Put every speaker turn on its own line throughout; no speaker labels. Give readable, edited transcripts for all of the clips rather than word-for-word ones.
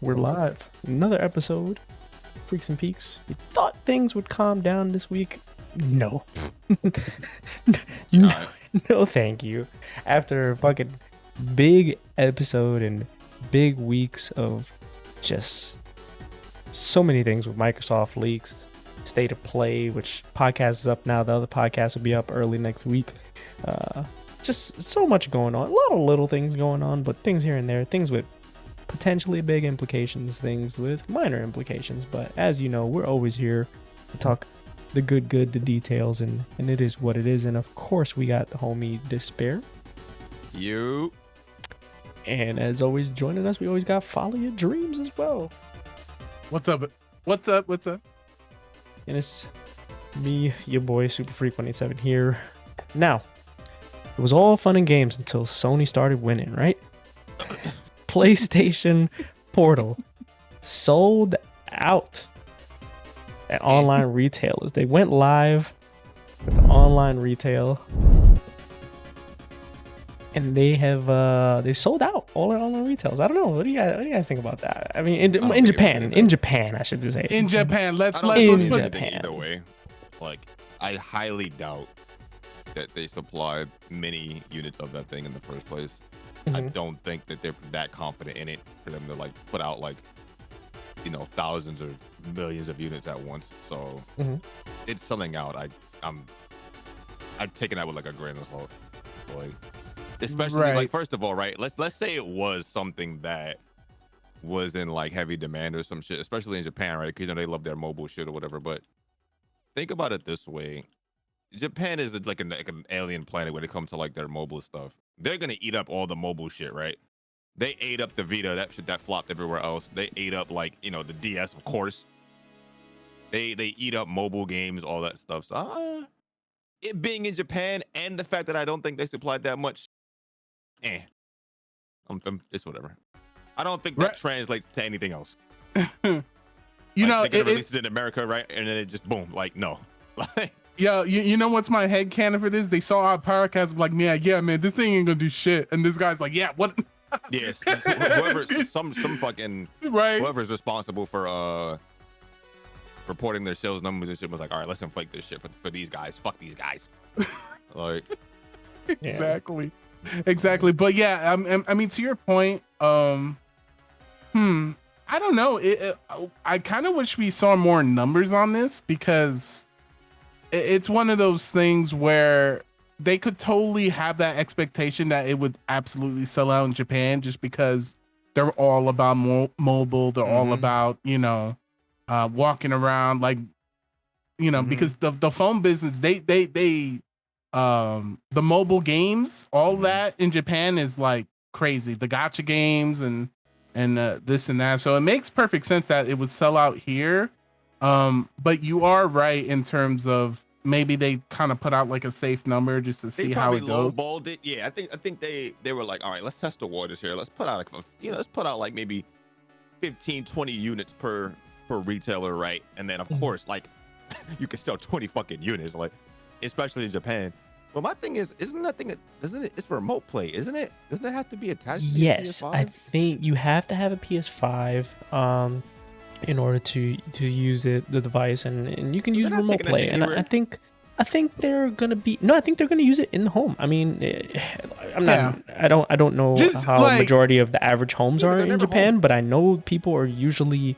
We're live. Another episode. Freaks and Peaks. You thought things would calm down this week? No. No, thank you. After a fucking big episode and big weeks of just so many things with Microsoft leaks, State of Play, which podcast is up now. The other podcast will be up early next week. Just so much going on. A lot of little things going on, but things here and there. Things with potentially big implications, things with minor implications. But as you know, we're always here to talk the good, the details, and it is what it is. And of course, we got the homie Despair.
You.
And as always, joining us, we always got Follow Your Dreams as well.
What's up? What's up? What's up?
And it's me, your boy, Super Freak 187 here. Now, it was all fun and games until Sony started winning, right? PlayStation Portal sold out at online retailers. They went live with online retail, and they have they sold out all their online retails. I don't know. What do you guys think about that? I mean, in Japan, I should just say.
In Japan, let's
put
Japan.
Either way, like I highly doubt that they supplied many units of that thing in the first place. I don't think that they're that confident in it for them to like put out like, you know, thousands or millions of units at once. So it's selling out. I'm taking that with like a grain of salt. Like, especially like, first of all, right? Let's say it was something that was in like heavy demand or some shit, especially in Japan, right? Because you know they love their mobile shit or whatever. But think about it this way: Japan is like an alien planet when it comes to like their mobile stuff. They're gonna eat up all the mobile shit, right? They ate up the Vita, that shit that flopped everywhere else. They ate up like, you know, the DS, of course. They eat up mobile games, all that stuff. So it being in Japan and the fact that I don't think they supplied that much, it's whatever. I don't think that translates to anything else.
You know,
they could release it in America, right? And then it just boom, like no. Like,
yeah, you know what's my head canon for this? They saw our podcast like, yeah, man, this thing ain't gonna do shit. And this guy's like, yeah, what?
Yes, whoever's some fucking whoever's responsible for reporting their sales numbers and shit was like, all right, let's inflate this shit for these guys. Fuck these guys. Like,
exactly. But yeah, I mean, to your point, I don't know. I kind of wish we saw more numbers on this because it's one of those things where they could totally have that expectation that it would absolutely sell out in Japan just because they're all about mobile. They're all about, you know, walking around like, you know, because the phone business, they the mobile games, all that in Japan is like crazy. The gacha games and this and that. So it makes perfect sense that it would sell out here. But you are right in terms of maybe they kind of put out like a safe number just to see how it goes.
Lowballed it. Yeah, I think they were like, all right, let's test the waters here. Let's put out let's put out like maybe 15, 20 units per retailer, right? And then of course, like you can sell 20 fucking units, like especially in Japan. But my thing is, it's remote play, isn't it? Doesn't it have to be attached to
yes,
PS5?
I think you have to have a PS5 in order to use the device, and you can use remote play. And I think they're gonna use it in the home. I mean, I don't know how like, majority of the average homes are in Japan, but I know people are usually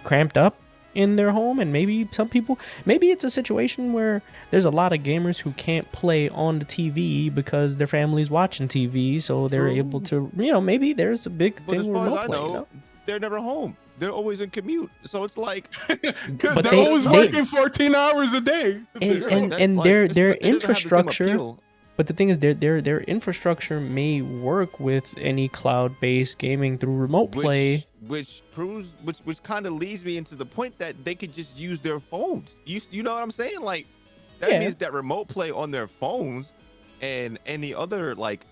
cramped up in their home, and maybe it's a situation where there's a lot of gamers who can't play on the TV because their family's watching TV, so they're able to, you know, maybe there's a big thing with remote play. You know?
They're never home. They're always in commute, so it's like
but they're always working 14 hours a day.
And their infrastructure. But the thing is, their infrastructure may work with any cloud-based gaming through remote play,
which kind of leads me into the point that they could just use their phones. You know what I'm saying? Like that means that remote play on their phones and any other like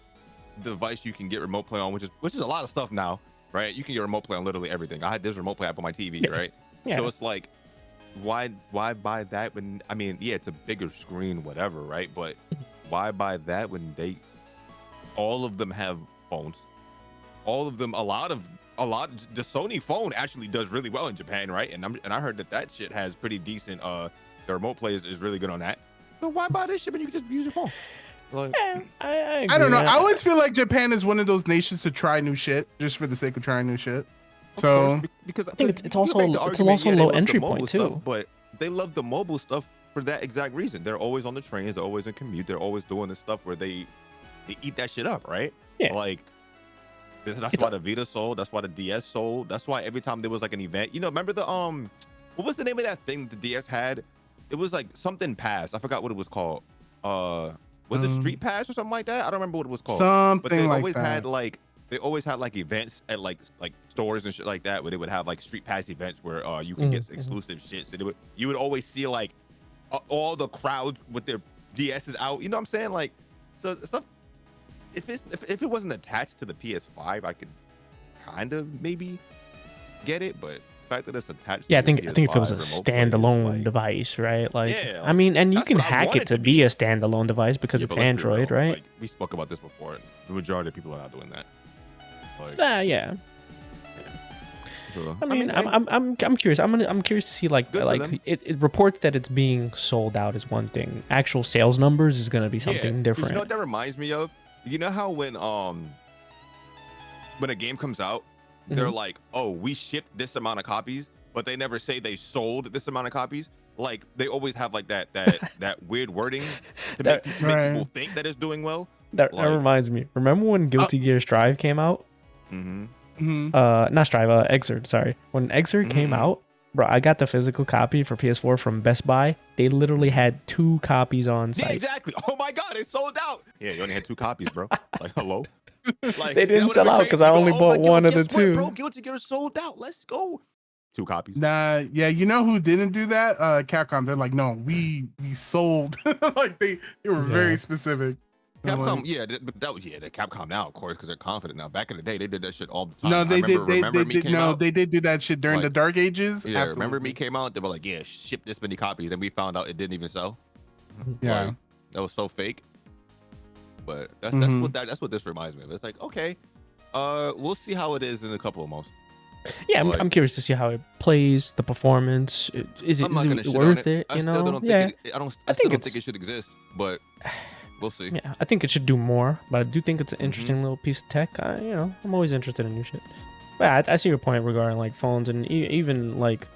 device you can get remote play on, which is a lot of stuff now. Right, you can get remote play on literally everything. I had this remote play app on my TV, right? Yeah. So it's like, why buy that when, I mean, yeah, it's a bigger screen, whatever, right? But why buy that when all of them have phones? All of them, a lot of the Sony phone actually does really well in Japan, right? And I heard that shit has pretty decent the remote play is really good on that. So why buy this shit when you can just use your phone? Like,
yeah, I agree.
I don't know. I always feel like Japan is one of those nations to try new shit just for the sake of trying new shit. So
course, because
I think it's also low entry point too.
Stuff, but they love the mobile stuff for that exact reason. They're always on the trains. They're always in commute. They're always doing this stuff where they eat that shit up, right?
Yeah.
Like that's why the Vita sold. That's why the DS sold. That's why every time there was like an event, remember the what was the name of that thing the DS had? It was like something pass. I forgot what it was called. Was it Street Pass or something like that? I don't remember what it was called.
Something
but they
like
always
that.
had like events at like stores and shit like that where they would have like Street Pass events where you can get exclusive shit. So you would always see like all the crowds with their DSs out. You know what I'm saying? Like, so stuff. If it wasn't attached to the PS5, I could kind of maybe get it, but the fact that it's attached.
Yeah, I
to
think
the PS5
if it was a standalone device, right? Like, I mean, and you can hack it to be a standalone device because it's Android, right?
Like, we spoke about this before. The majority of people are not doing that. Like,
yeah.
So,
I mean, I'm curious. I'm curious to see it reports that it's being sold out is one thing. Actual sales numbers is going to be something different.
You know what that reminds me of? You know how when a game comes out, they're like, "Oh, we shipped this amount of copies," but they never say they sold this amount of copies. Like they always have like that weird wording to make people think that it's doing well.
That reminds me. Remember when Guilty Gear Strive came out? Not Strive, Exert. Sorry, when Exert came out, bro, I got the physical copy for PS4 from Best Buy. They literally had 2 copies on site.
Yeah, exactly. Oh my god, it sold out. Yeah, you only had 2 copies, bro. Like, hello. Like,
they didn't sell out because I only bought one of the 2.
Bro, Guilty Gear sold out. Let's go. 2 copies.
Nah, yeah, you know who didn't do that? Capcom. They're like, no, we sold. Like they were very specific.
Capcom, the Capcom now, of course, because they're confident now. Back in the day, they did that shit all the time.
No, they did do that shit during the Dark Ages.
Yeah, absolutely. Remember Me came out, they were like, yeah, ship this many copies, and we found out it didn't even sell.
Yeah,
like, that was so fake. But that's what this reminds me of. It's like, okay, we'll see how it is in a couple of months.
Yeah, I'm curious to see how it plays, the performance. Is it worth it?
I still don't think it should exist, but we'll see.
Yeah, I think it should do more, but I do think it's an interesting little piece of tech. I'm always interested in new shit. But I see your point regarding like phones, and even like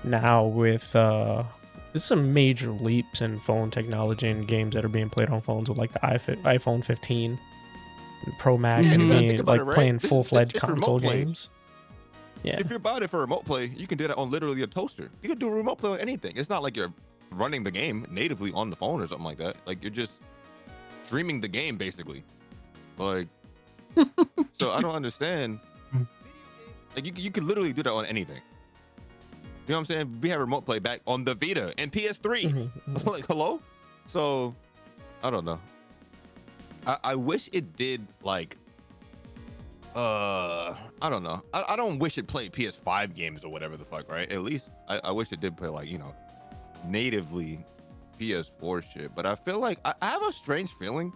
now with there's some major leaps in phone technology and games that are being played on phones with like the iPhone 15 and Pro Max and playing full-fledged console games. Yeah.
If you're buying it for remote play, you can do that on literally a toaster. You can do a remote play on anything. It's not like you're running the game natively on the phone or something like that. Like you're just streaming the game basically. Like, so I don't understand. Like you could literally do that on anything. You know what I'm saying? We have remote play back on the Vita and PS3. Like, hello? So, I don't know. I wish it did like. I don't know. I don't wish it played PS5 games or whatever the fuck, right? At least I wish it did play like, natively PS4 shit. But I feel like I have a strange feeling.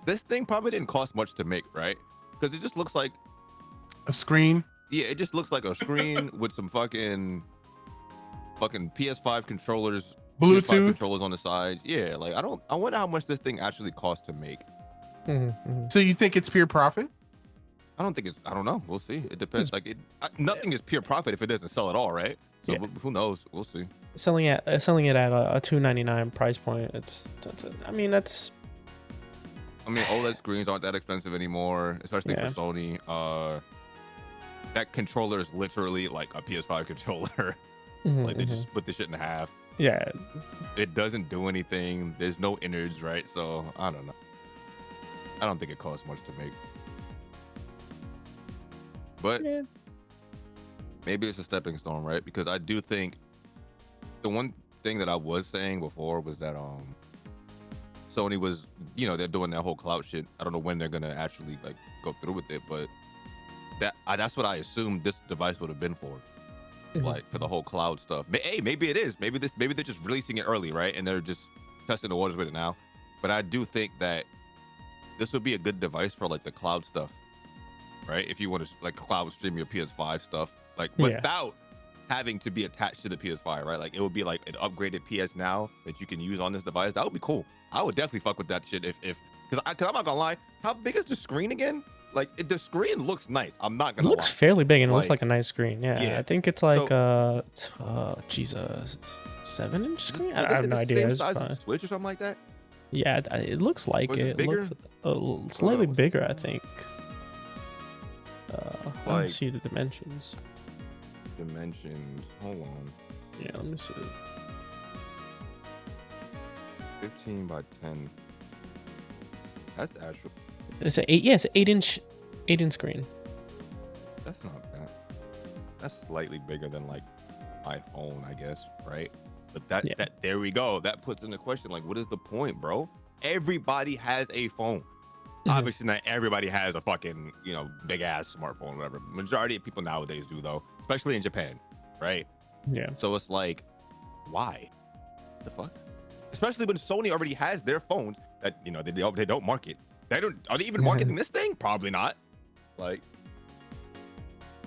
This thing probably didn't cost much to make, right? Because it just looks like
a screen.
Yeah, it just looks like a screen with some fucking PS5 controllers,
Bluetooth
PS5 controllers on the sides. Yeah, like I wonder how much this thing actually costs to make.
So you think it's pure profit?
I don't know. We'll see. It depends. Like nothing is pure profit if it doesn't sell at all, right? So who knows? We'll see.
Selling it at a $299 price point. I mean,
OLED screens aren't that expensive anymore, especially for Sony. That controller is literally like a PS5 controller. Like they just split the shit in half.
Yeah.
It doesn't do anything. There's no innards, right? So I don't know. I don't think it costs much to make. But maybe it's a stepping stone, right? Because I do think the one thing that I was saying before was that Sony was, they're doing that whole cloud shit. I don't know when they're gonna actually like go through with it, but that's what I assumed this device would have been for, like for the whole cloud stuff. Hey, maybe it is. Maybe they're just releasing it early, right? And they're just testing the waters with it now. But I do think that this would be a good device for like the cloud stuff. right? If you want to like cloud stream your PS5 stuff, like without having to be attached to the PS5, right? Like it would be like an upgraded PS Now that you can use on this device. That would be cool. I would definitely fuck with that shit if because I'm not gonna lie. How big is the screen again? Like the screen looks nice. I'm not gonna lie.
It looks fairly big and it looks like a nice screen. Yeah. I think it's like Jesus, 7-inch screen. I have no idea.
Same size as Switch or something like that.
Yeah, it looks like it. It looks slightly bigger, I think. Let me see the dimensions.
Dimensions. Hold on.
Yeah, let me see.
15 by 10. That's actual.
It's an 8. Yeah, it's an 8-inch screen.
That's not bad. That's slightly bigger than like my phone, I guess, right? But that there we go. That puts into question like, what is the point, bro? Everybody has a phone. Obviously, not everybody has a fucking big ass smartphone, whatever. Majority of people nowadays do though, especially in Japan, right?
Yeah.
So it's like, why? The fuck? Especially when Sony already has their phones that they don't market. Are they even marketing this thing? Probably not. Like,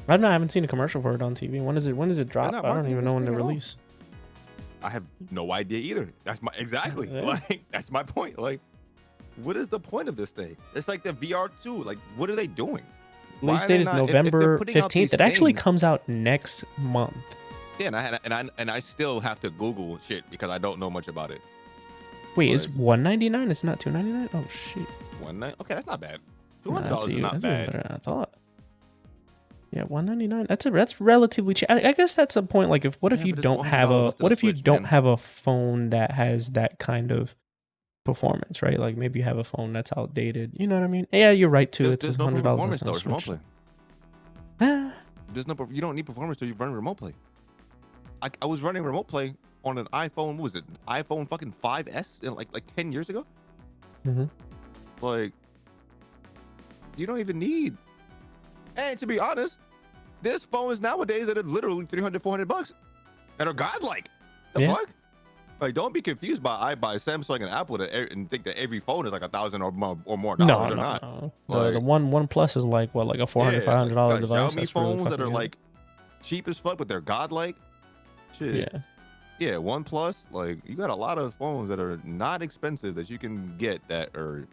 I don't know. I haven't seen a commercial for it on TV. When does it drop? I don't even know when to release.
I have no idea either. That's my like that's my point. Like, what is the point of this thing? It's like the VR2. Like, what are they doing?
Release date is November 15th. It actually comes out next month.
Yeah, and I still have to Google shit because I don't know much about it.
Wait, it's $199? It's not $299? Oh shit.
Okay, that's not bad. $200 is not bad.
Better than I thought. Yeah, $199. That's relatively cheap. I guess that's a point. Like, what if you don't have a phone that has that kind of performance, right? Like maybe you have a phone that's outdated. You know what I mean? Yeah, you're right too. It's $100
performance though. It's remote play. You don't need performance till you run remote play. I was running remote play on an iPhone. What was it? iPhone fucking 5S in like 10 years ago. Like, you don't even need. And to be honest, there's phones nowadays that are literally $300-$400 that are godlike. The fuck? Like, don't be confused by Samsung and Apple and think that every phone is like $1,000 or more dollars.
No. Like, the one Plus is like what, like a $400-$500 device.
Xiaomi phones that are like cheap as fuck, but they're godlike. Shit. Yeah, OnePlus, like, you got a lot of phones that are not expensive that you can get that are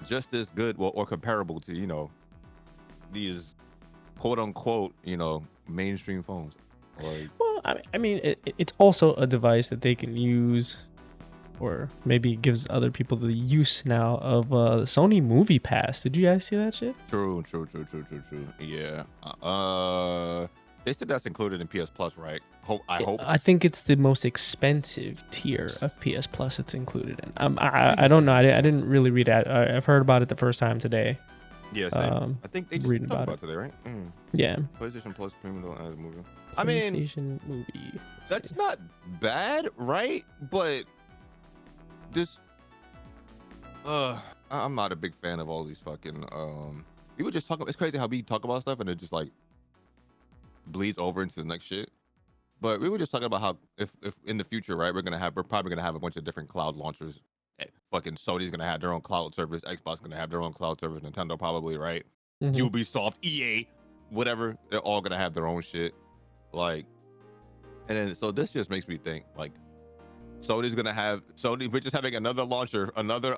just as good or comparable to, these quote unquote, mainstream phones. Like,
well, I mean, it's also a device that they can use, or maybe gives other people the use now of Sony Movie Pass. Did you guys see that shit?
True. Yeah. They said that's included in PS Plus, right? I hope.
I think it's the most expensive tier of PS Plus it's included in. I don't know. I didn't really read it. I've heard about it the first time today.
Yeah, same. I think they just talked about it today, right?
Yeah.
PlayStation Plus Premium as a movie. I mean,
PlayStation Movie.
That's not bad, right? But this, I'm not a big fan of all these fucking people just talk. It's crazy how we talk about stuff and it just like bleeds over into the next shit. But we were just talking about how if in the future, right, we're probably gonna have a bunch of different cloud launchers. Fucking Sony's gonna have their own cloud service, Xbox gonna have their own cloud service, Nintendo probably, right? Ubisoft, EA, whatever, they're all gonna have their own shit. Like, and then so this just makes me think like we're just having another launcher, another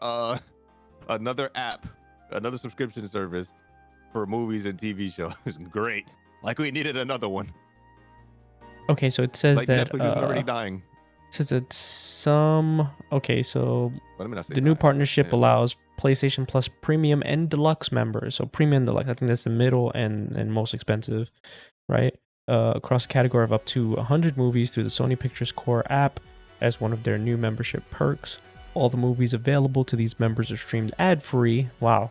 app, another subscription service for movies and TV shows. Great. Like we needed another one.
Okay, so it says
like
that
Netflix is already dying.
It says that the new
dying.
partnership allows PlayStation Plus Premium and Deluxe members. So Premium and Deluxe, I think that's the middle and most expensive, right? Across a category of up to 100 movies through the Sony Pictures Core app as one of their new membership perks. All the movies available to these members are streamed ad-free. Wow,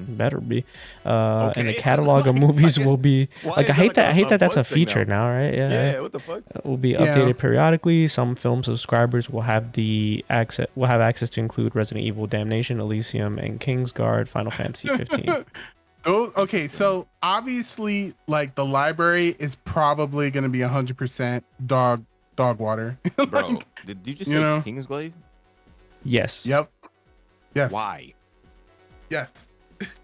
better be. Okay. And the catalog of movies will be like I hate that that's a feature now, right?
Yeah. What the fuck?
It will be updated periodically. Some film subscribers will have access to include Resident Evil, Damnation, Elysium, and Kingsguard, Final Fantasy 15.
Okay, so obviously, like the library is probably going to be 100% dog water.
Like, bro, did you just say Kingsglaive?
Yes.
Yep. Yes.
Why?
Yes.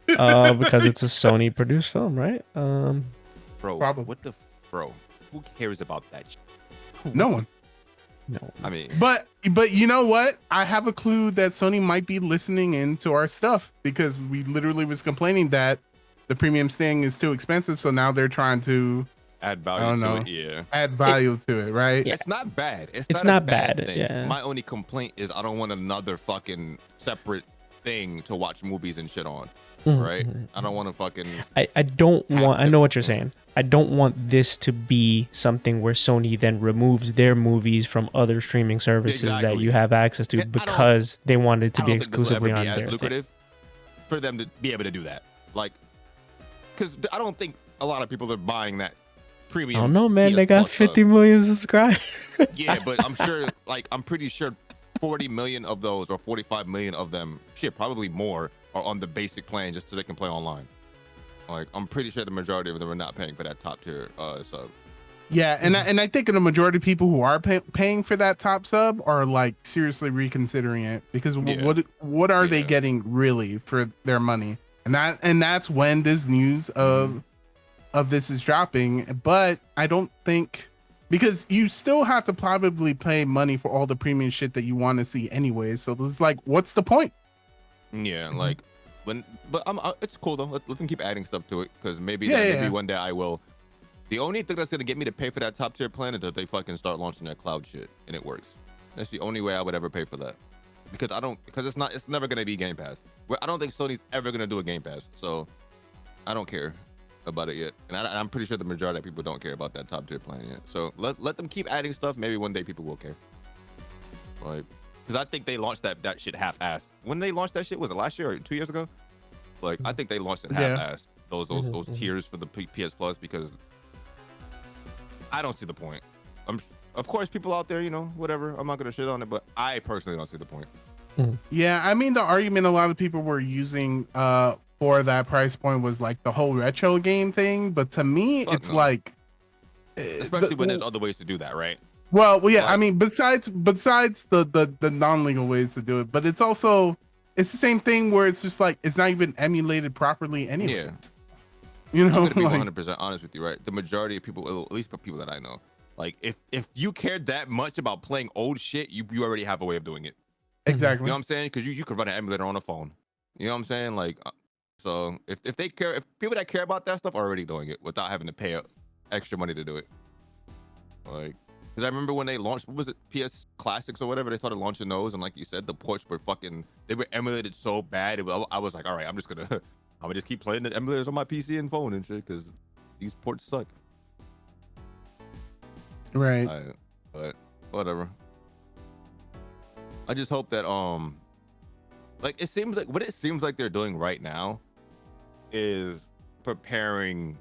Because it's a Sony produced film, right?
Bro,
Probably.
what the bro? Who cares about that shit?
No one.
No.
I mean,
but you know what? I have a clue that Sony might be listening into our stuff because we literally was complaining that the premium thing is too expensive. So now they're trying to
add value to it. Yeah.
Add value to it, right?
It's not bad.
It's
not
not
a bad
bad,
thing.
yeah.
My only complaint is I don't want another fucking separate thing to watch movies and shit on. Right? I don't want to fucking.
I don't want. I know what you're saying. I don't want this to be something where Sony then removes their movies from other streaming services that you have access to because they want it to be exclusively on their
lucrative for them to be able to do that. Like, because I don't think a lot of people are buying that premium.
I don't know, man. They got 50 million subscribers.
Yeah, but I'm sure. Like, I'm pretty sure 40 million of those or 45 million of them, shit, probably more, are on the basic plan just so they can play online. Like, I'm pretty sure the majority of them are not paying for that top tier sub.
Yeah, and I think the majority of people who are paying for that top sub are like seriously reconsidering it because what are they getting really for their money? And that's when this news of this is dropping. But I don't think, because you still have to probably pay money for all the premium shit that you want to see anyway. So this is like, what's the point?
Yeah, like but it's cool though. Let them keep adding stuff to it because maybe one day I will. The only thing that's gonna get me to pay for that top tier plan is that they fucking start launching that cloud shit and it works. That's the only way I would ever pay for that because it's never gonna be Game Pass. I don't think Sony's ever gonna do a Game Pass, so I don't care about it yet, and I'm pretty sure the majority of people don't care about that top tier plan yet. So let them keep adding stuff. Maybe one day people will care. Like. Because I think they launched that shit half-assed. When they launched that shit, was it last year or 2 years ago? Like, I think they launched it half-assed. Those tiers for the PS Plus because I don't see the point. Of course, people out there, whatever. I'm not gonna shit on it, but I personally don't see the point.
Yeah, I mean, the argument a lot of people were using for that price point was like the whole retro game thing. But to me, it's like,
especially when there's other ways to do that, right?
Well, yeah. I mean, besides the non-legal ways to do it, but it's the same thing where it's just like it's not even emulated properly anyway. Yeah.
I'm gonna be 100% honest with you, right? The majority of people, at least the people that I know, like if you cared that much about playing old shit, you already have a way of doing it.
Exactly.
You know what I'm saying? Because you could run an emulator on a phone. You know what I'm saying? Like, so if people that care about that stuff are already doing it without having to pay extra money to do it, like. Because I remember when they launched, what was it, PS Classics or whatever, they started launching those, and like you said, the ports were they were emulated so bad. I was like, all right, I'm gonna just keep playing the emulators on my PC and phone and shit, because these ports suck.
Right.
But whatever. I just hope that like it seems like they're doing right now is preparing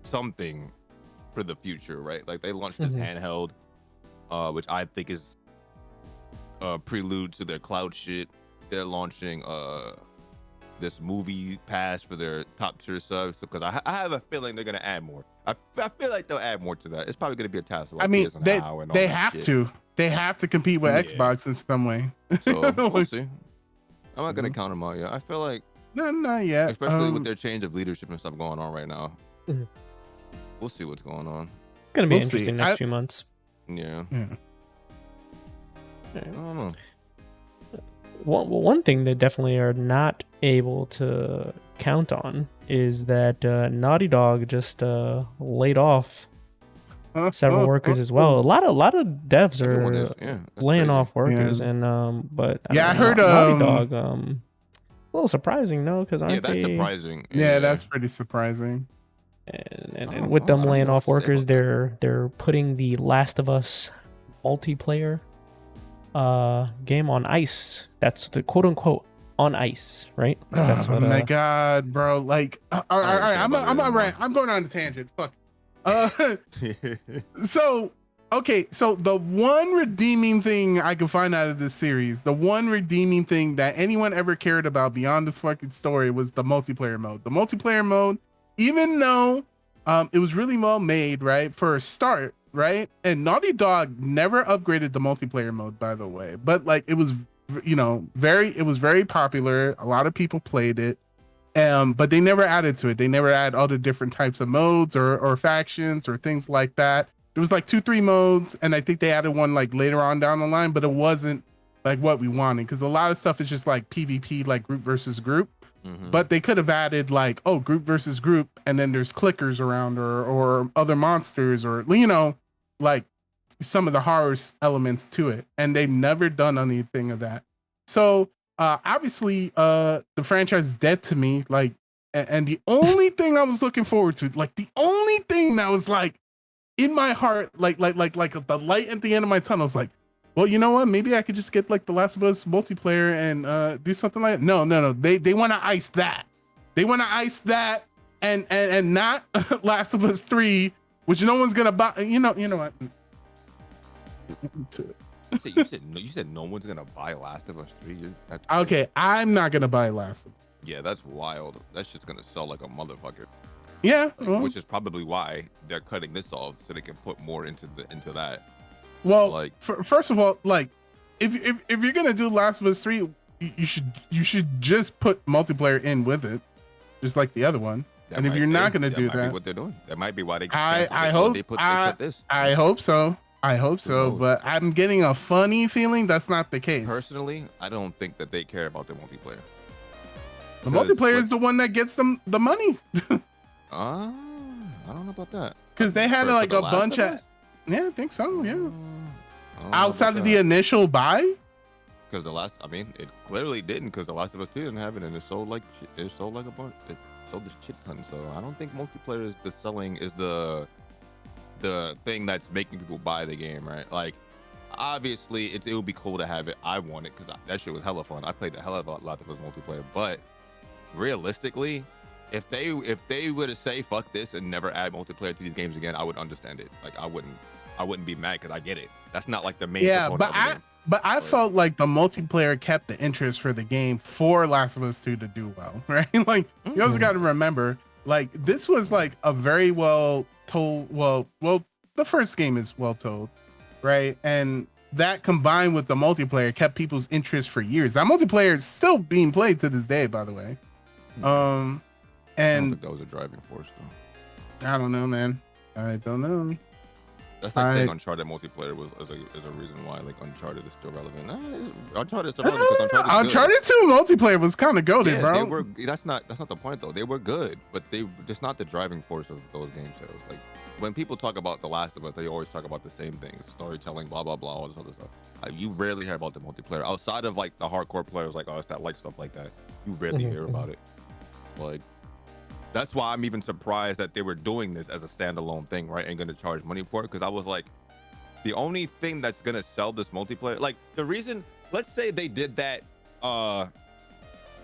something for the future, right? Like they launched this handheld, which I think is a prelude to their cloud shit. They're launching this movie pass for their top tier subs because I have a feeling they're gonna add more. I feel like they'll add more to that. It's probably gonna be a task. Like
I mean, they have to. They have to compete with Xbox in some way.
So we'll see. I'm not gonna count them out yet. I feel like
not yet.
Especially with their change of leadership and stuff going on right now. We'll see what's going on.
Gonna be interesting next few months.
Yeah. I don't know.
One thing they definitely are not able to count on is that Naughty Dog just laid off several workers as well. A lot of devs are laying off workers, and but
I heard
Naughty Dog. A little surprising, no? Because
that's surprising.
Yeah, that's pretty surprising.
And with them laying off workers, they're putting the Last of Us multiplayer game on ice. That's the quote unquote on ice, right? That's
what, my god, bro! Like, all right, I'm going on a tangent. Fuck. So the one redeeming thing I can find out of this series, the one redeeming thing that anyone ever cared about beyond the fucking story was the multiplayer mode. The multiplayer mode, even though it was really well made, right, for a start, right? And Naughty Dog never upgraded the multiplayer mode, by the way, but like it was very popular. A lot of people played it. But they never added to it. They never add other different types of modes or factions or things like that. There was like 2-3 modes, and I think they added one like later on down the line, but it wasn't like what we wanted, because a lot of stuff is just like PvP, like group versus group. But they could have added like, oh, group versus group, and then there's clickers around or other monsters, or like some of the horror elements to it, and they never done anything of that. So obviously the franchise is dead to me, like, and the only thing I was looking forward to, like the only thing that was like in my heart, like the light at the end of my tunnel, was like, well, you know what? Maybe I could just get like the Last of Us multiplayer and do something like that. No. They want to ice that. They want to ice that and not Last of Us 3, which no one's gonna buy. You know what?
You said no one's gonna buy Last of Us 3.
Okay, I'm not gonna buy Last of Us.
Yeah, that's wild. That shit's gonna sell like a motherfucker.
Yeah,
which is probably why they're cutting this off, so they can put more into that.
Well, like, first of all, like, if you're gonna do Last of Us 3, you should just put multiplayer in with it, just like the other one. And if you're not gonna do that,
what they're doing, that might be why they.
I hope they put this. I hope so. But I'm getting a funny feeling that's not the case.
Personally, I don't think that they care about the multiplayer.
The multiplayer is the one that gets them the money.
I don't know about that.
Because they had like a bunch of. Yeah, I think so. Yeah. Outside of the initial buy.
Because it clearly didn't. Because the Last of Us 2 didn't have it, and it sold like a bunch. It sold this shit ton. So I don't think multiplayer is the thing that's making people buy the game, right? Like, obviously, it would be cool to have it. I want it because that shit was hella fun. I played the hell of a lot of multiplayer, but realistically, if they were to say fuck this and never add multiplayer to these games again, I would understand it. Like, I wouldn't be mad because I get it. That's not like the main.
Yeah, but I felt like the multiplayer kept the interest for the game for Last of Us 2 to do well, right? Like, you also got to remember, like, this was like a very well told. Well, the first game is well told, right? And that combined with the multiplayer kept people's interest for years. That multiplayer is still being played to this day, by the way. And
I don't think that was a driving force, though.
I don't know, man. I don't know.
That's like saying Uncharted multiplayer is a reason why like Uncharted is still relevant. Uncharted is still relevant because
Uncharted 2 multiplayer was kind of goated, bro.
That's not the point though. They were good, but it's not the driving force of those game sales. Like, when people talk about The Last of Us, they always talk about the same things: storytelling, blah blah blah, all this other stuff. You rarely hear about the multiplayer outside of like the hardcore players, like us that like stuff like that. You rarely hear about it. Like, that's why I'm even surprised that they were doing this as a standalone thing, right? And going to charge money for it. Because I was like, the only thing that's going to sell this multiplayer, like the reason, let's say they did that,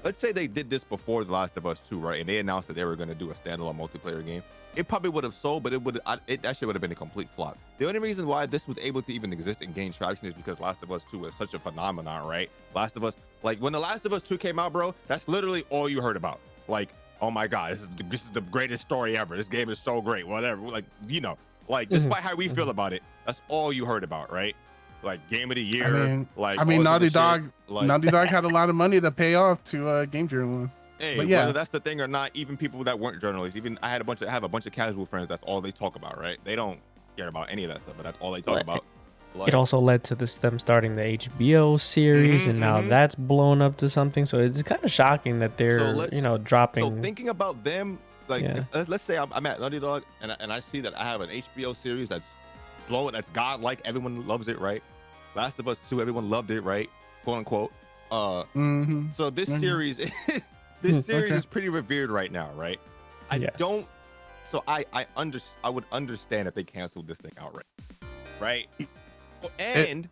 let's say they did this before The Last of Us 2, right? And they announced that they were going to do a standalone multiplayer game. It probably would have sold, but that shit would have been a complete flop. The only reason why this was able to even exist and gain traction is because Last of Us 2 was such a phenomenon, right? Last of Us, like when The Last of Us 2 came out, bro, that's literally all you heard about. Like, oh my God, this is the greatest story ever. This game is so great, whatever. Like, despite how we feel about it, that's all you heard about, right? Like, game of the year.
Naughty Dog had a lot of money to pay off to game journalists.
Hey, but yeah, whether that's the thing or not, even people that weren't journalists, even I have a bunch of casual friends. That's all they talk about, right? They don't care about any of that stuff, but that's all they talk about. Like,
it also led to them starting the HBO series, and now that's blown up to something. So it's kind of shocking that they're dropping.
So thinking about them, like let's say I'm at Naughty Dog, and I see that I have an HBO series that's blowing, that's godlike. Everyone loves it, right? Last of Us 2, everyone loved it, right? Quote unquote. So this series, is pretty revered right now, right? I would understand if they canceled this thing outright, right? And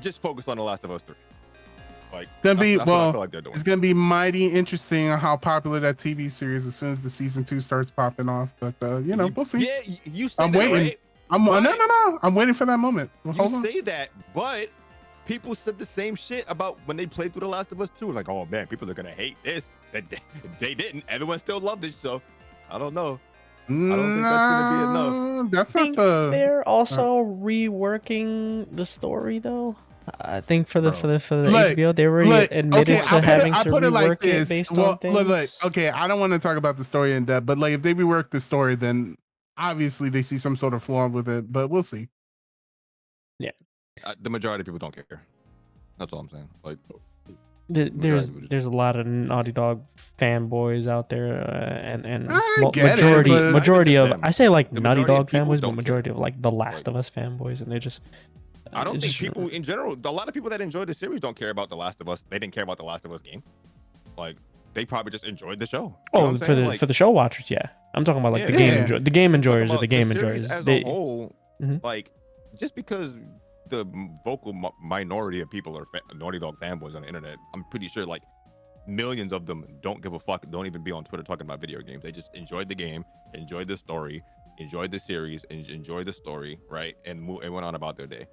just focus on The Last of Us 3. Like,
it's gonna be mighty interesting on how popular that TV series as soon as the season 2 starts popping off. But we'll see.
Yeah, you say
I'm waiting.
Right?
I'm waiting for that moment.
You say that, but people said the same shit about when they played through The Last of Us 2. Like, oh man, people are gonna hate this. They didn't. Everyone still loved it. So I don't know. I don't think that's gonna be enough.
That's not the.
They're also reworking the story, though. I think for the
Look,
HBO, they were admitted to having to rework it based on things.
Look, okay, I don't want to talk about the story in depth, but like if they rework the story, then obviously they see some sort of flaw with it, but we'll see.
Yeah,
the majority of people don't care. That's all I'm saying. Like,
there's a lot of Naughty Dog fanboys out there, and majority of I say like Naughty Dog fanboys, but majority of like The Last of Us fanboys, and they just.
I don't think people in general, a lot of people that enjoy the series don't care about The Last of Us. They didn't care about The Last of Us game. Like, they probably just enjoyed the show.
Oh, for the show watchers, yeah. I'm talking about like the game enjoyers or the game enjoyers.
As a whole, like, just because the vocal minority of people are Naughty Dog fanboys on the internet, I'm pretty sure like millions of them don't give a fuck, don't even be on Twitter talking about video games. They just enjoyed the game, enjoyed the story, enjoyed the series, enjoyed the story, right? And went on about their day.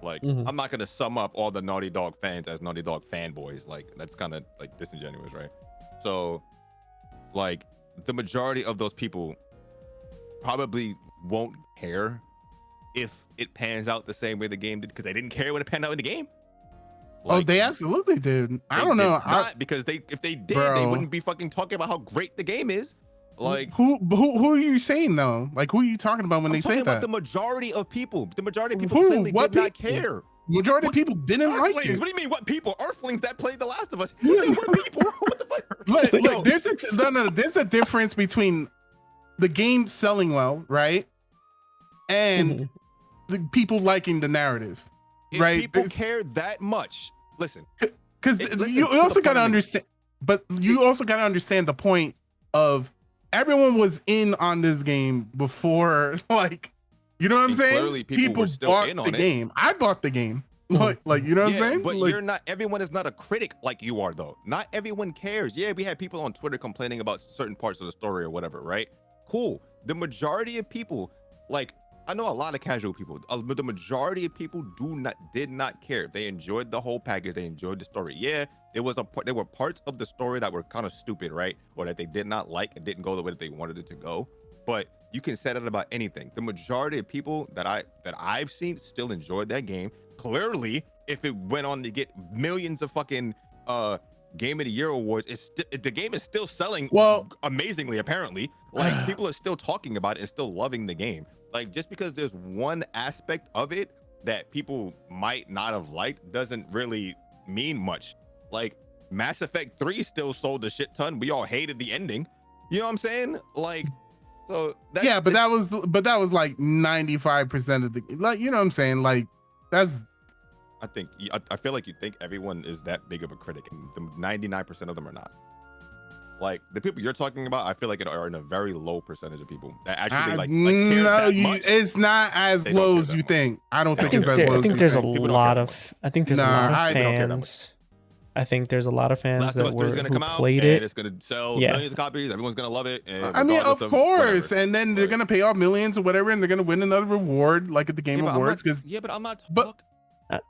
Like, I'm not gonna sum up all the Naughty Dog fans as Naughty Dog fanboys. Like, that's kind of like disingenuous, right? So, like, the majority of those people probably won't care if it pans out the same way the game did, because they didn't care when it panned out in the game.
Like, they absolutely did. I don't know.
Because if they did, they wouldn't be fucking talking about how great the game is. Like,
who are you saying though? Like, who are you talking about when they say that?
About the majority of people. The majority of people clearly did not care.
Majority of people didn't like it.
What do you mean? What people? Earthlings that played The Last of Us. What people? What the fuck?
Look, there's a difference between the game selling well, right, and the people liking the narrative, right?
People care that much. Listen,
because you also got to understand. But you also got to understand the point of. Everyone was in on this game before, like, you know what I'm saying?
Clearly, people were still
bought
in on
the game. I bought the game, like, you know what I'm saying?
But
like,
you're not. Everyone is not a critic like you are, though. Not everyone cares. Yeah, we had people on Twitter complaining about certain parts of the story or whatever, right? Cool. The majority of people, like, I know a lot of casual people, but the majority of people did not care. They enjoyed the whole package. They enjoyed the story. Yeah, there were parts of the story that were kind of stupid, right? Or that they did not like and didn't go the way that they wanted it to go. But you can say that about anything. The majority of people that I've seen still enjoyed that game. Clearly, if it went on to get millions of fucking Game of the Year awards, the game is still selling amazingly. Apparently, like, people are still talking about it and still loving the game. Like, just because there's one aspect of it that people might not have liked doesn't really mean much. Like, Mass Effect 3 still sold a shit ton. We all hated the ending. You know what I'm saying? Like, so
yeah, but that was like 95% of the, like, you know what I'm saying? Like, that's.
I feel like you think everyone is that big of a critic, and the 99% of them are not. Like, the people you're talking about, I feel like it are in a very low percentage of people that actually like care that much.
It's not as low as you think. I don't think it's as low as you think.
I think there's a lot of fans. I think there's a lot of fans that who played it.
It's gonna sell millions of copies. Everyone's gonna love it.
I mean, of course. And then they're gonna pay off millions or whatever, and they're gonna win another reward, like at the Game Awards.
But I'm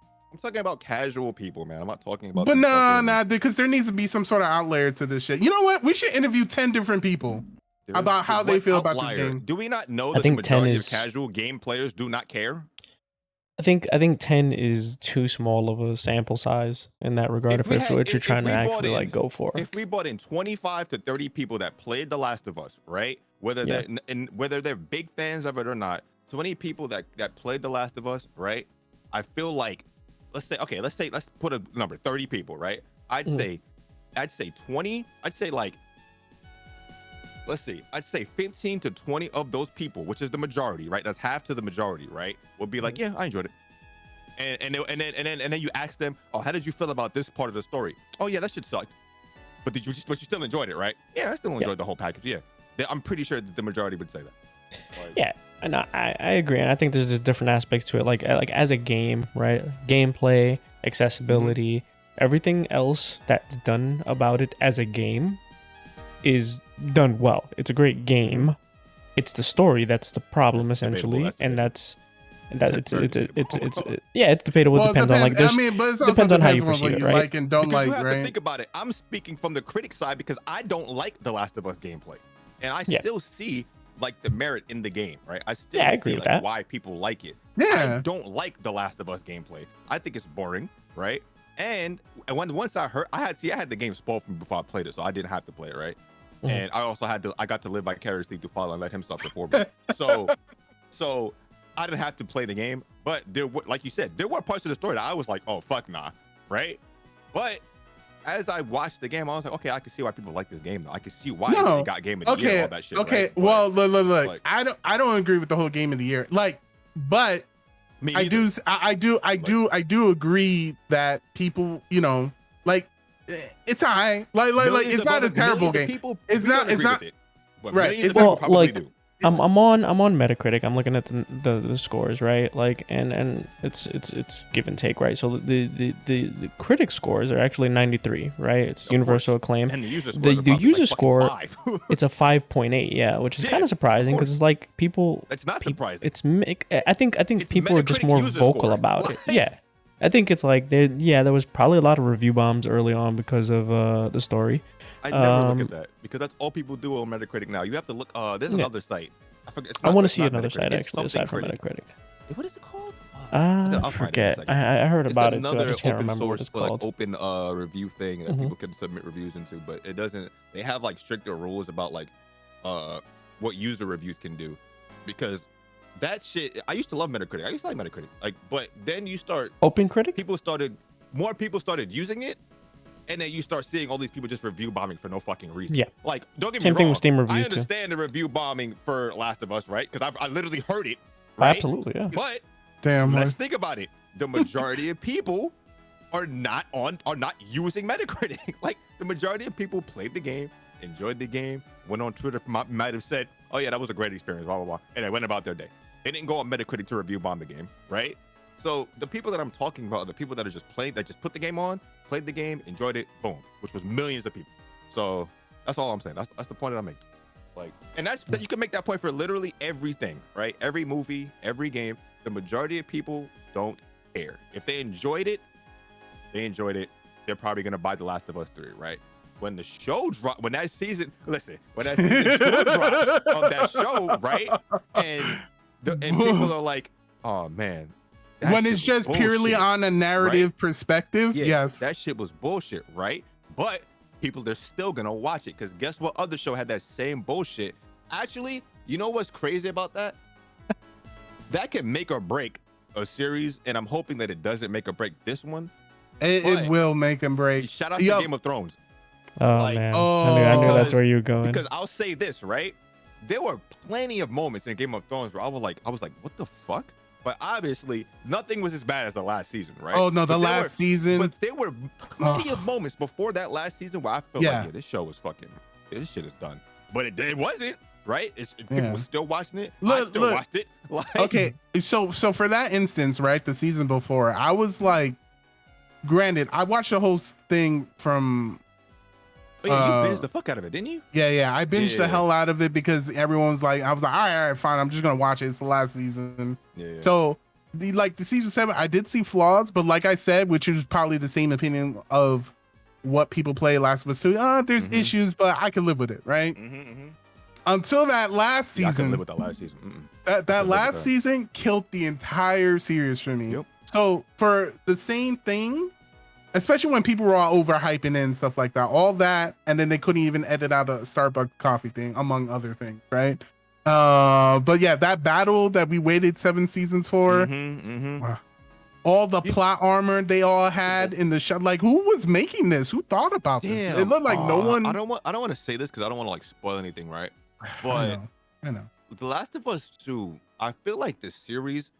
talking about casual people, man. I'm not talking about.
But nah, because there needs to be some sort of outlier to this shit. You know what? We should interview 10 different people about how they feel about this game.
Do we not know that the majority of casual game players do not care?
I think 10 is too small of a sample size in that regard. If what you're trying to actually like go for.
If we brought in 25 to 30 people that played The Last of Us, right? Whether they're big fans of it or not, 20 people that played The Last of Us, right? I feel like. Let's put a number, 30 people, right? I'd say 20, I'd say 15 to 20 of those people, which is the majority, right? That's half to the majority, right? Would be like, yeah, I enjoyed it. And then you ask them, oh, how did you feel about this part of the story? Oh yeah, that shit sucked. But you still enjoyed it, right? Yeah, I still enjoyed the whole package. Yeah. I'm pretty sure that the majority would say that. Like,
yeah. And I agree, and I think there's just different aspects to it, like as a game, right? Gameplay, accessibility, everything else that's done about it as a game is done well. It's a great game. It's the story that's the problem, essentially, and it's debatable. It depends on like this. I mean, but it depends on how you perceive it, right?
Like and don't like,
you have
right?
to think about it. I'm speaking from the critic side because I don't like The Last of Us gameplay, and I still see like the merit in the game, right? I still
I agree
see
with
like
that.
why people like it.
Yeah.
I don't like The Last of Us gameplay. I think it's boring, right? And once I had the game spoiled for me before I played it, so I didn't have to play it, right? And I also I got to live vicariously through Father and let him suffer for me. So I didn't have to play the game, but there were, like you said, there were parts of the story that I was like, oh fuck nah, right? But as I watched the game, I was like, okay, I can see why people like this game though. I can see why they got game of the year and all that shit.
Okay,
right?
well, look. Like, I don't agree with the whole game of the year. Like, but I do agree that people, you know, like it's alright. Like it's not a terrible game. It's not right.
Well, like I'm on Metacritic. I'm looking at the scores, right? Like and it's give and take, right? So the critic scores are actually 93, right? It's universal acclaim.
And the user score,
the user score it's a 5.8, yeah, which is kind of surprising because it's like people.
It's not surprising.
I think people are just more vocal about it. Yeah, I think it's like there was probably a lot of review bombs early on because of the story.
I never look at that because that's all people do on Metacritic now. You have to look. There's another site. I forget.
I want to see another site actually aside from Metacritic.
What is it called?
I forget. I heard about it too. I just can't remember what it's called.
Open review thing that people can submit reviews into, but it doesn't. They have like stricter rules about like what user reviews can do, because that shit. I used to love Metacritic. I used to like Metacritic. Like, but then you start
OpenCritic.
More people started using it. And then you start seeing all these people just review bombing for no fucking reason.
Yeah.
Like, don't get me wrong.
Same thing with Steam reviews
I understand the review bombing for Last of Us, right? Because I literally heard it. Right?
Absolutely, yeah.
But
damn,
let's think about it. The majority of people are not using Metacritic. Like, the majority of people played the game, enjoyed the game, went on Twitter, might have said, oh yeah, that was a great experience, blah, blah, blah. And they went about their day. They didn't go on Metacritic to review bomb the game, right? So the people that I'm talking about are the people that are just playing, that just put the game on, played the game, enjoyed it, boom, which was millions of people. So that's all I'm saying. That's the point that I'm making. Like, and that's that you can make that point for literally everything, right? Every movie, every game. The majority of people don't care. If they enjoyed it, they're probably gonna buy The Last of Us 3, right? When the show dropped, when that season two dropped of that show, right? And people are like, oh man.
When it's just bullshit, purely on a narrative perspective, yes.
That shit was bullshit, right? But people, they're still gonna watch it because guess what other show had that same bullshit? Actually, you know what's crazy about that? That can make or break a series, and I'm hoping that it doesn't make or break this one.
It will make and break.
Shout out to Game of Thrones.
Oh man, I knew that's where you were going.
Because I'll say this, right? There were plenty of moments in Game of Thrones where I was like, what the fuck? But obviously, nothing was as bad as the last season, right?
Oh no, the last season.
But there were plenty of moments before that last season where I felt like, yeah, this show was fucking, this shit is done. But it wasn't, right? People were still watching it. I still watched it. Like, okay,
so for that instance, right, the season before, I was like, granted, I watched the whole thing from.
Oh, yeah, you binged the fuck out of it, didn't you?
Yeah, I binged the hell out of it because everyone's like, I was like, all right, fine, I'm just gonna watch it. It's the last season. Yeah. So the season 7, I did see flaws, but like I said, which is probably the same opinion of what people play Last of Us 2. There's issues, but I can live with it, right? Until that last season. I can
live with that last season.
That last season killed the entire series for me.
Yep.
So for the same thing, especially when people were all overhyping it and stuff like that, all that, and then they couldn't even edit out a Starbucks coffee thing, among other things, right? But yeah, that battle that we waited 7 seasons for, all the plot armor they all had in the show, like who was making this? Who thought about this? It looked like no one.
I don't want to say this because I don't want to like spoil anything, right? But
I know.
The Last of Us 2, I feel like the series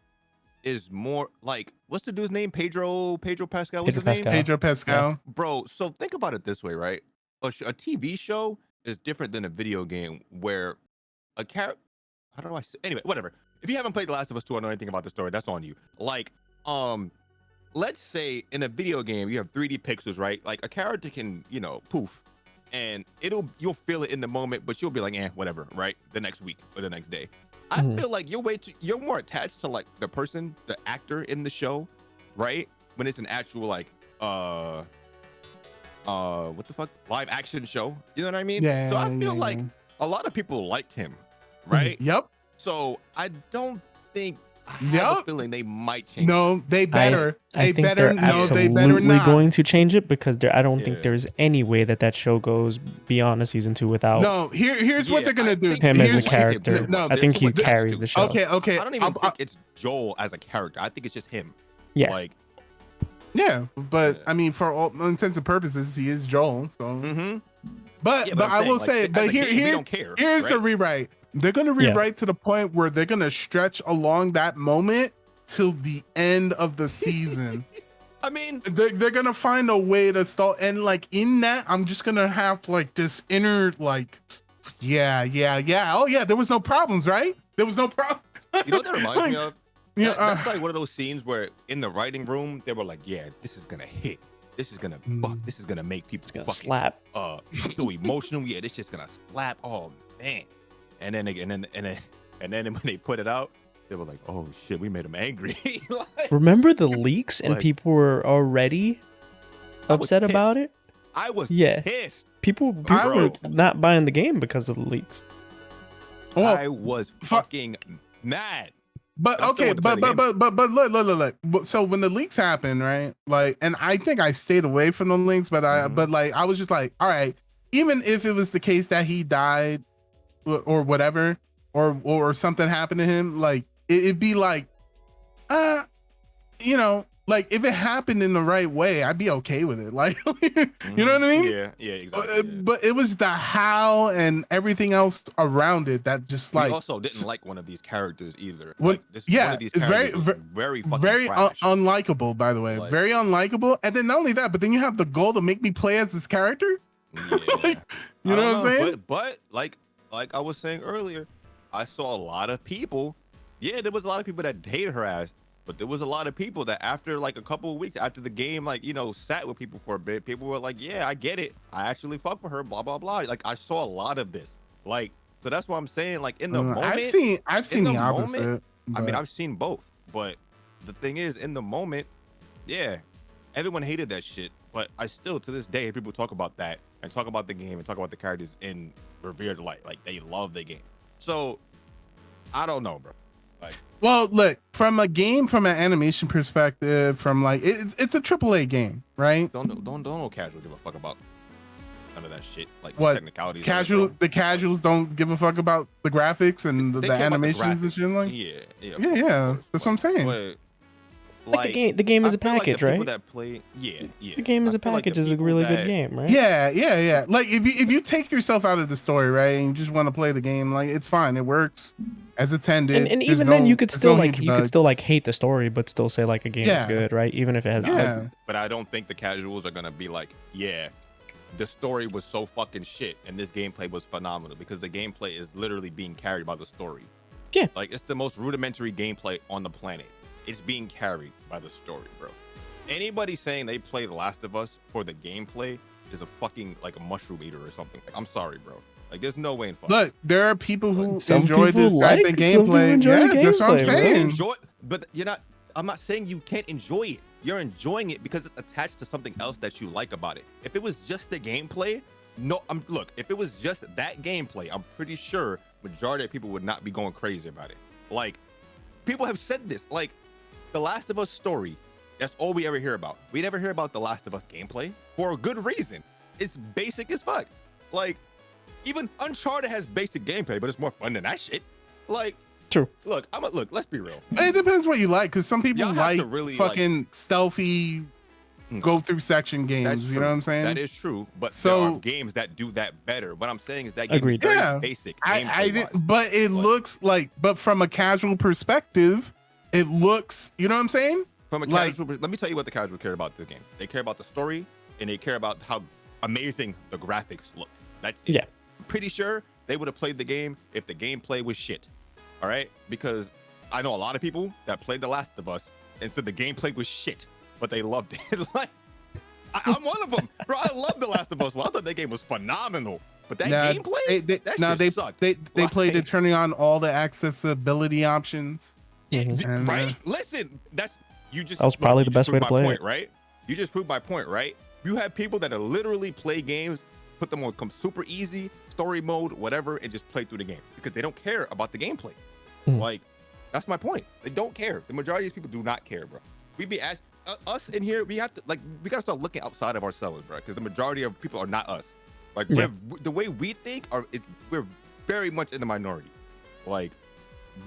is more like, what's the dude's name? Pedro Pascal. What's his name?
Pedro Pascal.
Yeah. Bro, so think about it this way, right? A TV show is different than a video game where a character. How do I say? Anyway, whatever. If you haven't played The Last of Us 2 or know anything about the story, that's on you. Like, let's say in a video game you have 3D pixels, right? Like a character can, poof, and you'll feel it in the moment, but you'll be like, whatever, right? The next week or the next day. I feel like you're more attached to like the person, the actor in the show, right? When it's an actual like what the fuck, live action show. You know what I mean?
Yeah.
So I feel like a lot of people liked him right?
Yep.
So I don't think I have a feeling they might change.
No, they better.
I think they're absolutely going to change it because I don't think there's any way that show goes beyond a season 2 without.
No, here's what they're gonna do.
Him as a character.
No,
I think he carries the show.
Okay.
I don't even think it's Joel as a character. I think it's just him.
Yeah.
Like.
Yeah, but I mean, for all intents and purposes, he is Joel. So.
Mm-hmm.
But I will say, but here's the rewrite. They're gonna rewrite to the point where they're gonna stretch along that moment till the end of the season.
I mean,
they're gonna find a way to stall, and like in that, I'm just gonna have like this inner like, yeah. Oh yeah, there was no problems, right? There was no problem.
You know what that reminds me of? Yeah, that's like one of those scenes where in the writing room they were like, "Yeah, this is gonna hit. This is gonna fuck. This is gonna make people fucking
slap.
So emotional. Yeah, this shit's gonna slap. Oh man." And then when they put it out, they were like, "Oh shit, we made them angry."
Like, remember the leaks and people were already upset about it?
I was pissed.
People were not buying the game because of the leaks.
Well, I was fucking mad.
But okay, but look. So when the leaks happened, right? Like, and I think I stayed away from the leaks, but I was just like, all right, even if it was the case that he died or whatever, or something happened to him, like it'd be like, you know, like if it happened in the right way, I'd be okay with it. Like, you know what I mean?
Yeah, exactly.
But it was the how and everything else around it that just like.
We also didn't like one of these characters either.
What?
Like, one of these characters very
unlikable, by the way, like, very unlikable. And then not only that, but then you have the goal to make me play as this character.
Yeah.
Like, you know what I'm saying?
But like I was saying earlier, I saw a lot of people. Yeah, there was a lot of people that hated her ass. But there was a lot of people that after like a couple of weeks after the game, like, you know, sat with people for a bit, people were like, yeah, I get it. I actually fuck with her, blah, blah, blah. Like, I saw a lot of this. Like, so that's what I'm saying. Like, in the moment.
I've seen the opposite.
Moment, I mean, I've seen both. But the thing is, in the moment, yeah, everyone hated that shit. But I still, to this day, people talk about that and talk about the game and talk about the characters in revered light. Like, they love the game. So, I don't know, bro. Like,
well, look, from an animation perspective, from like it's a AAA game, right?
Don't no casual give a fuck about none of that shit. Like
what
technicalities.
The casuals don't give a fuck about the graphics and the animations and shit like. Yeah. That's what I'm saying.
But,
like the game is a package,
like
right?
That play,
the game is a package is a really good game, right?
Yeah. Like if you take yourself out of the story, right, and you just want to play the game, like it's fine, it works as intended.
And even then, you could still hate the story, but still say like a game is good, right? Even if it has.
But I don't think the casuals are gonna be like, yeah, the story was so fucking shit, and this gameplay was phenomenal because the gameplay is literally being carried by the story.
Yeah.
Like it's the most rudimentary gameplay on the planet. It's being carried by the story, bro. Anybody saying they play The Last of Us for the gameplay is a fucking like a mushroom eater or something. Like, I'm sorry, bro. Like there's no way in fuck.
Look, there are people who enjoy this type of gameplay. That's what I'm saying.
But you're not. I'm not saying you can't enjoy it. You're enjoying it because it's attached to something else that you like about it. If it was just the gameplay, look. If it was just that gameplay, I'm pretty sure majority of people would not be going crazy about it. Like people have said this. Like The Last of Us story. That's all we ever hear about. We never hear about The Last of Us gameplay for a good reason. It's basic as fuck. Like, even Uncharted has basic gameplay, but it's more fun than that shit. Like,
true.
Look, let's be real.
It depends what you like, because some people like really fucking stealthy go through section games. You know what I'm saying?
That is true, but there are games that do that better. What I'm saying is that game is very basic.
But it looks like, but from a casual perspective, it looks, you know what I'm saying?
From a casual, let me tell you what the casual care about this game. They care about the story, and they care about how amazing the graphics look. That's it.
Yeah.
I'm pretty sure they would have played the game if the gameplay was shit. All right? Because I know a lot of people that played The Last of Us and said the gameplay was shit, but they loved it. Like, I'm one of them, bro. I love The Last of Us. Well, I thought that game was phenomenal. But that gameplay,
they
sucked.
They played it turning on all the accessibility options.
And, right? Listen, that
was probably the best way to play
it, right? You just proved my point, right? You have people that literally play games put them on super easy story mode, whatever, and just play through the game because they don't care about the gameplay. Like, that's my point. They don't care. The majority of these people do not care, bro. We be asked us in here. We have to we gotta start looking outside of ourselves, bro, because the majority of people are not us. Like, the way we think we're very much in the minority. Like,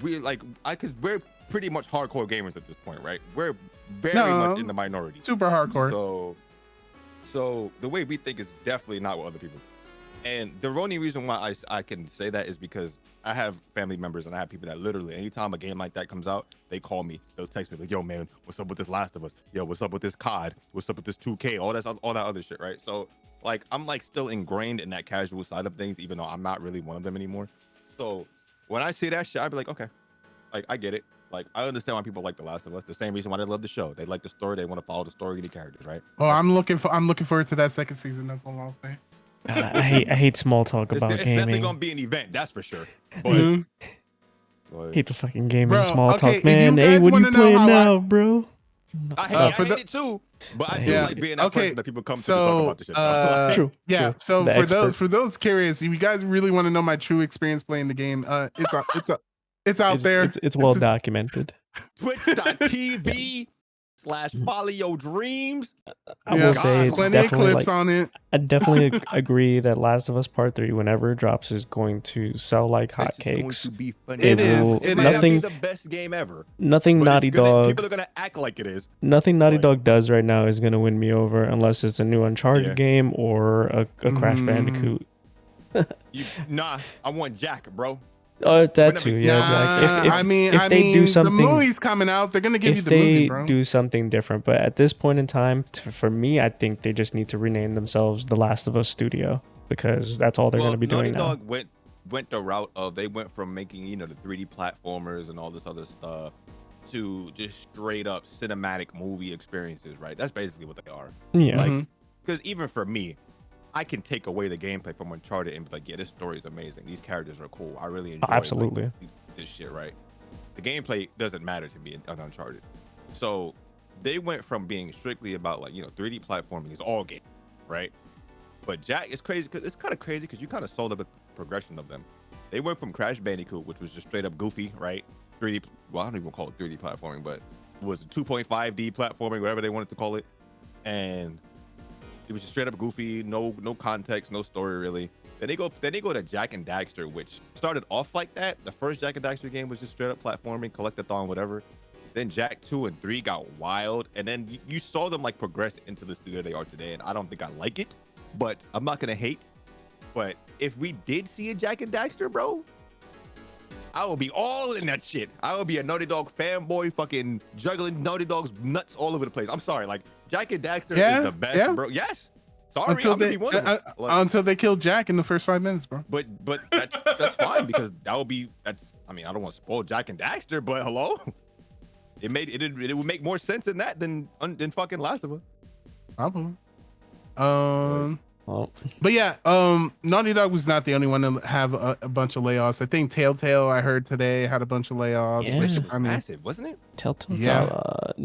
we're pretty much hardcore gamers at this point, right? We're very much in the minority.
Super hardcore.
So the way we think is definitely not what other people do. And the only reason why I can say that is because I have family members and I have people that literally anytime a game like that comes out, they call me, they'll text me like, yo man, what's up with this Last of Us? Yo, what's up with this COD? What's up with this 2K? All that other shit, right? So like I'm like still ingrained in that casual side of things, even though I'm not really one of them anymore. So when I see that shit, I'd be like, okay, like I get it. Like I understand why people like The Last of Us. The same reason why they love the show. They like the story. They want to follow the story and the characters, right?
Oh, I'm looking forward to that second season. That's all I'll say.
I hate small talk about
it's
gaming.
It's definitely gonna be an event, that's for sure. But
hate the fucking gaming
bro,
small talk, man. Hey, what are you playing now, bro?
I hate it too, but I do like being that person that people come to talk about the shit.
True.
Yeah. So for those curious, if you guys really want to know my true experience playing the game, it's out there.
It's well documented.
Twitch.tv/follow your dreams.
I will say it's
plenty of clips on it.
I definitely agree that Last of Us Part 3, whenever it drops, is going to sell like hotcakes.
Going to be
It is
the best game ever.
Nothing Naughty Dog.
People are gonna act like it is.
Nothing Naughty Dog does right now is gonna win me over unless it's a new Uncharted game or a Crash Bandicoot.
I want Jack, bro.
Oh, that too, yeah, Jack. If they do something,
the movie's coming out. They're gonna give you the movie, bro.
If they do something different, but at this point in time, for me, I think they just need to rename themselves The Last of Us Studio because that's all they're gonna be doing now.
Naughty Dog went the route of they went from making the 3D platformers and all this other stuff to just straight up cinematic movie experiences, right? That's basically what they are.
Yeah.
Because even for me, I can take away the gameplay from Uncharted and be like, yeah, this story is amazing. These characters are cool. I really enjoy
absolutely
this shit, right? The gameplay doesn't matter to me on Uncharted. So they went from being strictly about 3D platforming is all game, right? But Jack is crazy because it's kind of crazy because you kind of sold up the progression of them. They went from Crash Bandicoot, which was just straight up goofy, right? 3D, well, I don't even call it 3D platforming, but it was 2.5D platforming, whatever they wanted to call it. And it was just straight up goofy, no context, no story really. Then they go to Jak and Daxter, which started off like that. The first Jak and Daxter game was just straight up platforming, collectathon, whatever. Then Jak 2 and 3 got wild, and then you saw them progress into the studio they are today. And I don't think I like it, but I'm not gonna hate. But if we did see a Jak and Daxter, bro, I will be all in that shit. I will be a Naughty Dog fanboy, fucking juggling Naughty Dog's nuts all over the place. I'm sorry, Jak and Daxter is the best, bro. Yes. Sorry,
until they killed Jack in the first 5 minutes, bro.
But that's fine because I don't want to spoil Jak and Daxter, but hello, it would make more sense in that than fucking Last of Us.
Probably. But yeah, Naughty Dog was not the only one to have a bunch of layoffs. I think Telltale, I heard today, had a bunch of layoffs.
Yeah.
Which was massive, wasn't it?
Telltale.
Yeah.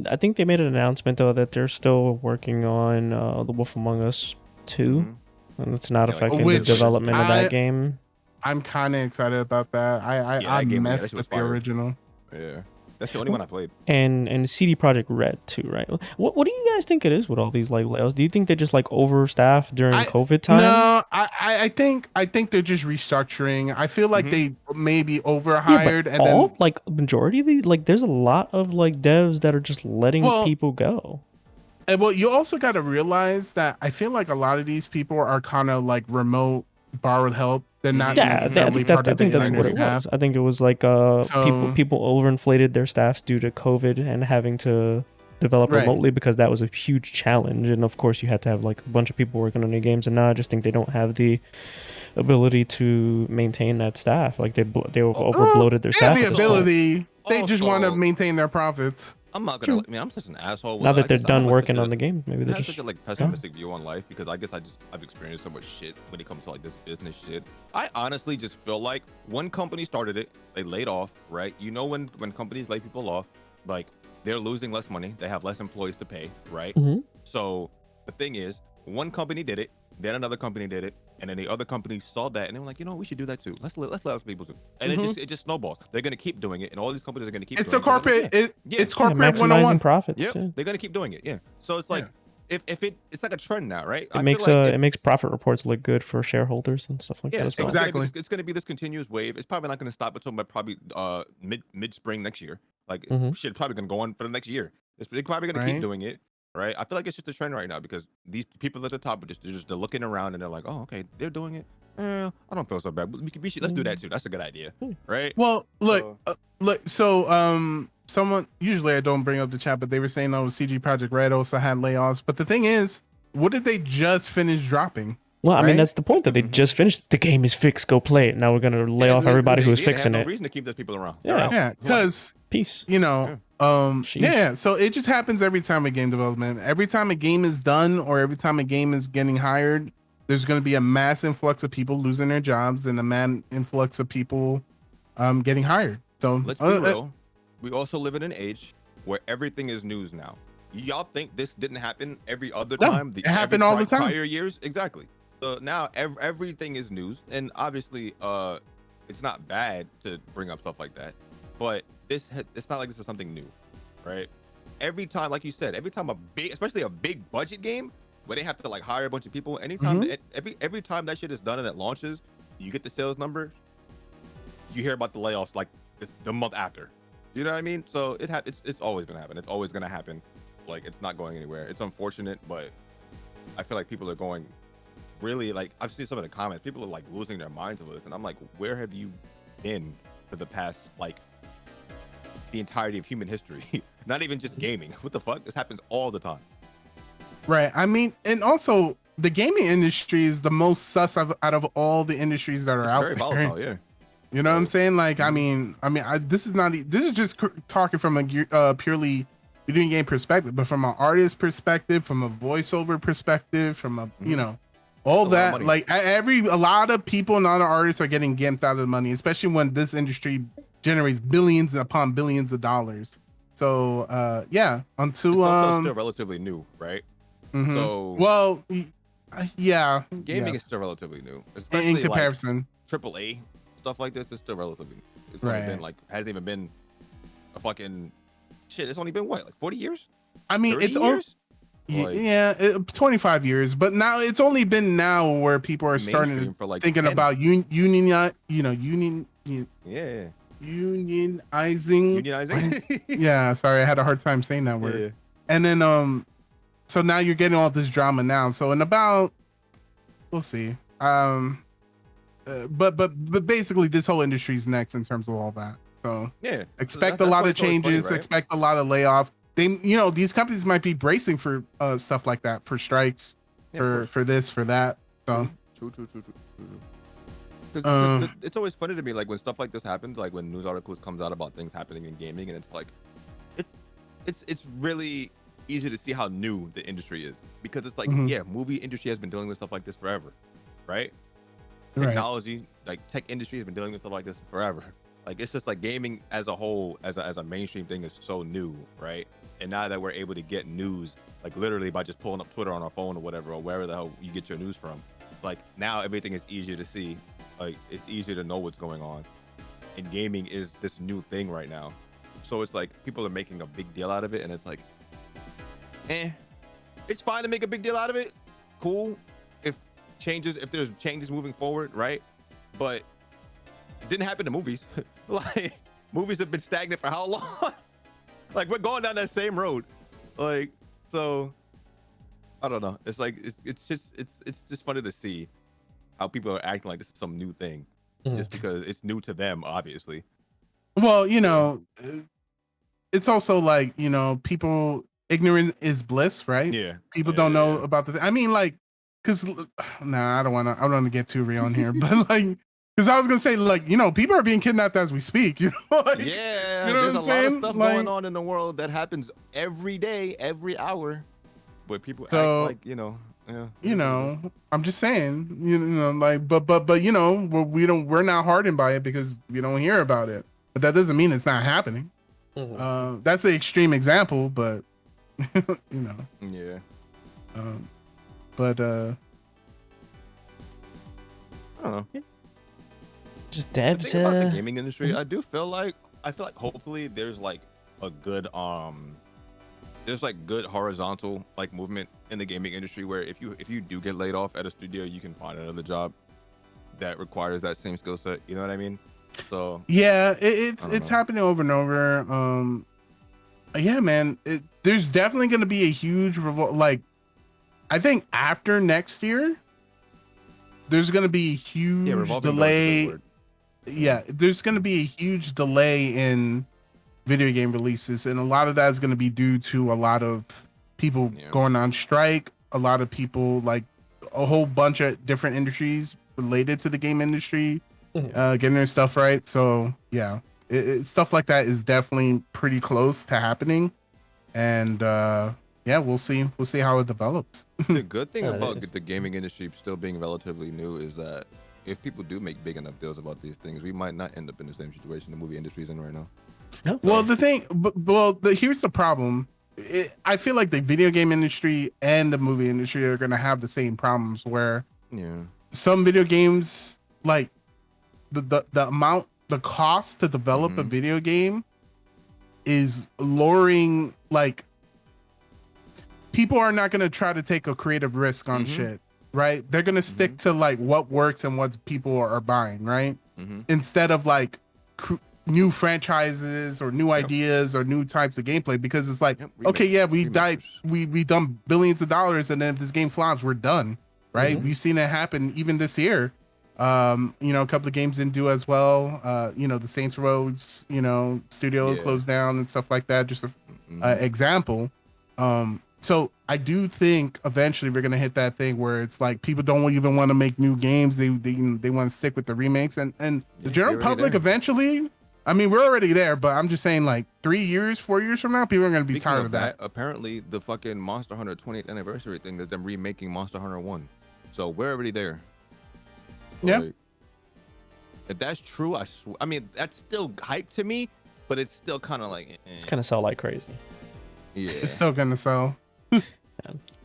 I think they made an announcement though that they're still working on The Wolf Among Us 2, and it's not affecting the development of that game.
I'm kind of excited about that. I messed with the original.
Yeah. That's the only one I played.
And CD Projekt Red too, right? What do you guys think it is with all these layoffs? Do you think they just overstaffed during COVID time?
No, I think they're just restructuring. I feel like they maybe overhired and then
majority of these there's a lot of devs that are just letting people go.
And you also got to realize that I feel like a lot of these people are kind of remote borrowed help. They're not necessarily part of the internet staff.
I think it was people overinflated their staffs due to COVID and having to develop remotely because that was a huge challenge. And of course, you had to have a bunch of people working on your games. And now I just think they don't have the ability to maintain that staff. They overbloated their staff.
The ability. They just want to maintain their profits.
I'm not gonna. I'm such an asshole.
Now that they're done working on the game, maybe they're just
such a pessimistic view on life because I guess I've experienced so much shit when it comes to this business shit. I honestly just feel like one company started it, they laid off, right? When companies lay people off, they're losing less money, they have less employees to pay, right? So the thing is, one company did it, then another company did it, And then the other companies saw that and they were like, we should do that too. Let's let other people do. And it just snowballs. They're gonna keep doing it, and all these companies are gonna keep.
It's
doing
the corporate. It's corporate
maximizing
101.
profits.
Yep,
too.
they're gonna keep doing it. Yeah. So it's like if it's like a trend now, right?
It makes profit reports look good for shareholders and stuff like that as well.
Exactly.
It's gonna be this continuous wave. It's probably not gonna stop until probably mid spring next year. Like shit, probably gonna go on for the next year. They're probably gonna keep doing it. Right, I feel like it's just a trend right now because these people at the top they're looking around and they're like, oh, okay, they're doing it. I don't feel so bad. Let's do that too. That's a good idea, right?
Well, look. Someone, usually I don't bring up the chat, but they were saying, oh, CG Project Red also had layoffs. But the thing is, what did they just finish dropping?
Well, I mean, that's the point that they just finished. The game is fixed. Go play it. Now we're gonna lay off everybody who was fixing it.
No reason to keep those people around.
Yeah, because
peace.
So it just happens every time a game development. Every time a game is done, or every time a game is getting hired, there's going to be a mass influx of people losing their jobs and a mass influx of people getting hired. So
let's be real. We also live in an age where everything is news now. Y'all think this didn't happen every other time?
It happened all the time.
Prior years, exactly. So now everything is news, and obviously, it's not bad to bring up stuff like that, but it's not like this is something new, right? Every time, like you said, especially a big budget game where they have to like hire a bunch of people. Anytime, every time that shit is done and it launches, you get the sales number. You hear about the layoffs like the month after. You know what I mean? So it's always been happening. It's always gonna happen. Like it's not going anywhere. It's unfortunate, but I feel like people are going really like I've seen some of the comments. People are like losing their minds over this, and I'm like, where have you been for the past like the entirety of human history? Not even just gaming. What the fuck? This happens all the time.
Right. I mean, and also the gaming industry is the most sus out of all the industries that are out there.
Very volatile, yeah.
You know what I'm saying? Like, this is just talking from a purely video game perspective, but from an artist perspective, from a voiceover perspective, from a all that. Like a lot of people and other artists are getting gimped out of the money, especially when this industry generates billions upon billions of dollars. So
it's also still relatively new, right?
So
gaming is still relatively new, especially
in comparison.
Like AAA stuff like this is still relatively new. It's only been hasn't even been a fucking shit. It's only been what, like 40 years?
I mean, it's years? 25 years, but now it's only been now where people are starting to
like
thinking about unionizing. Yeah, sorry, I had a hard time saying that word. Yeah. And then so now you're getting all this drama now. So in about, we'll see. But basically this whole industry's next in terms of all that. So expect a lot of changes, funny, right? Expect a lot of layoff. These companies might be bracing for stuff like that, for strikes, for this, for that. So
true. It's always funny to me, like when stuff like this happens, like when news articles comes out about things happening in gaming, and it's like, it's really easy to see how new the industry is, because it's like, movie industry has been dealing with stuff like this forever, right? Technology, like tech industry has been dealing with stuff like this forever. Like it's just like gaming as a whole, as a mainstream thing, is so new, right? And now that we're able to get news, like literally by just pulling up Twitter on our phone or whatever, or wherever the hell you get your news from, like now everything is easier to see. Like it's easier to know what's going on. And gaming is this new thing right now. So it's like people are making a big deal out of it, and it's like, it's fine to make a big deal out of it. Cool. If there's changes moving forward, right? But it didn't happen to movies. Like movies have been stagnant for how long? Like we're going down that same road. Like, so I don't know. It's like it's just funny to see how people are acting like this is some new thing, just because it's new to them, obviously.
Well, it's also like, people, ignorant is bliss, right?
Yeah.
People don't know about I mean, like, because I don't want to get too real in here, but like, because I was gonna say, like, people are being kidnapped as we speak. Like,
there's a lot of stuff going on in the world that happens every day, every hour, but people act like,
I'm just saying, like, but we're not hardened by it because we don't hear about it, but that doesn't mean it's not happening. That's an extreme example, but
don't know.
Just
The
devs.
thing about the gaming industry, I feel like hopefully there's like a good there's like good horizontal like movement in the gaming industry where if you do get laid off at a studio, you can find another job that requires that same skill set. You know what I mean? So
yeah, it's happening over and over. Yeah, man, there's definitely going to be a huge like I think after next year there's going to be a huge delay. Yeah, there's going to be a huge delay in video game releases, and a lot of that is going to be due to a lot of people going on strike, a lot of people, like a whole bunch of different industries related to the game industry getting their stuff right. So yeah, stuff like that is definitely pretty close to happening, and yeah, we'll see how it develops.
The good thing about the gaming industry still being relatively new is that if people do make big enough deals about these things, we might not end up in the same situation the movie industry is in right now.
No.
Well, here's the problem. I feel like the video game industry and the movie industry are going to have the same problems where some video games, like the cost to develop a video game is lowering. Like, people are not going to try to take a creative risk on shit, right? They're going to stick to like what works and what people are buying, right? Instead of like new franchises or new ideas or new types of gameplay, because it's like, okay, yeah, we done billions of dollars, and then if this game flops, we're done, right? We've seen it happen even this year. A couple of games didn't do as well. The Saints Rows, studio closed down and stuff like that. Just a example. So I do think eventually we're gonna hit that thing where it's like people don't even want to make new games. They want to stick with the remakes, and the general public eventually. I mean, we're already there, but I'm just saying, like 3 years, 4 years from now, people are gonna be tired of that.
Apparently, the fucking Monster Hunter 20th anniversary thing is them remaking Monster Hunter 1, so we're already there.
Yeah.
Like, if that's true, I mean, that's still hype to me, but it's still kind of like
it's gonna sell like crazy.
Yeah, it's still gonna sell.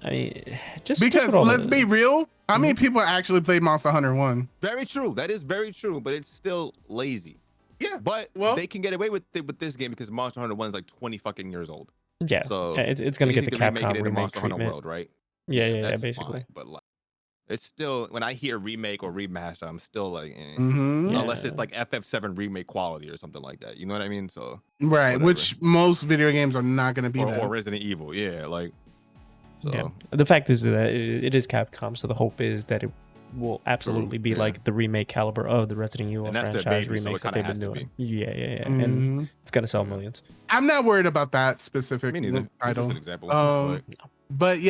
I mean,
because let's be real. How many people actually played Monster Hunter 1?
Very true. That is very true, but it's still lazy.
Yeah,
but they can get away with it with this game because Monster Hunter 1 is like 20 fucking years old.
Yeah,
so
it's gonna get the Capcom
remake
remake
Monster Hunter
treatment.
World, right?
Yeah, basically.
Fine, but like, it's still, when I hear remake or remaster, I'm still like, unless it's like FF7 remake quality or something like that. You know what I mean? So
right, whatever. Which most video games are not gonna be that.
Or Resident Evil, like. So.
Yeah, the fact is that it is Capcom, so the hope is that it will absolutely be like the remake caliber of the Resident Evil franchise remakes that they've been doing. Yeah, and it's gonna sell millions.
I'm not worried about that specific title.
Just an example.
But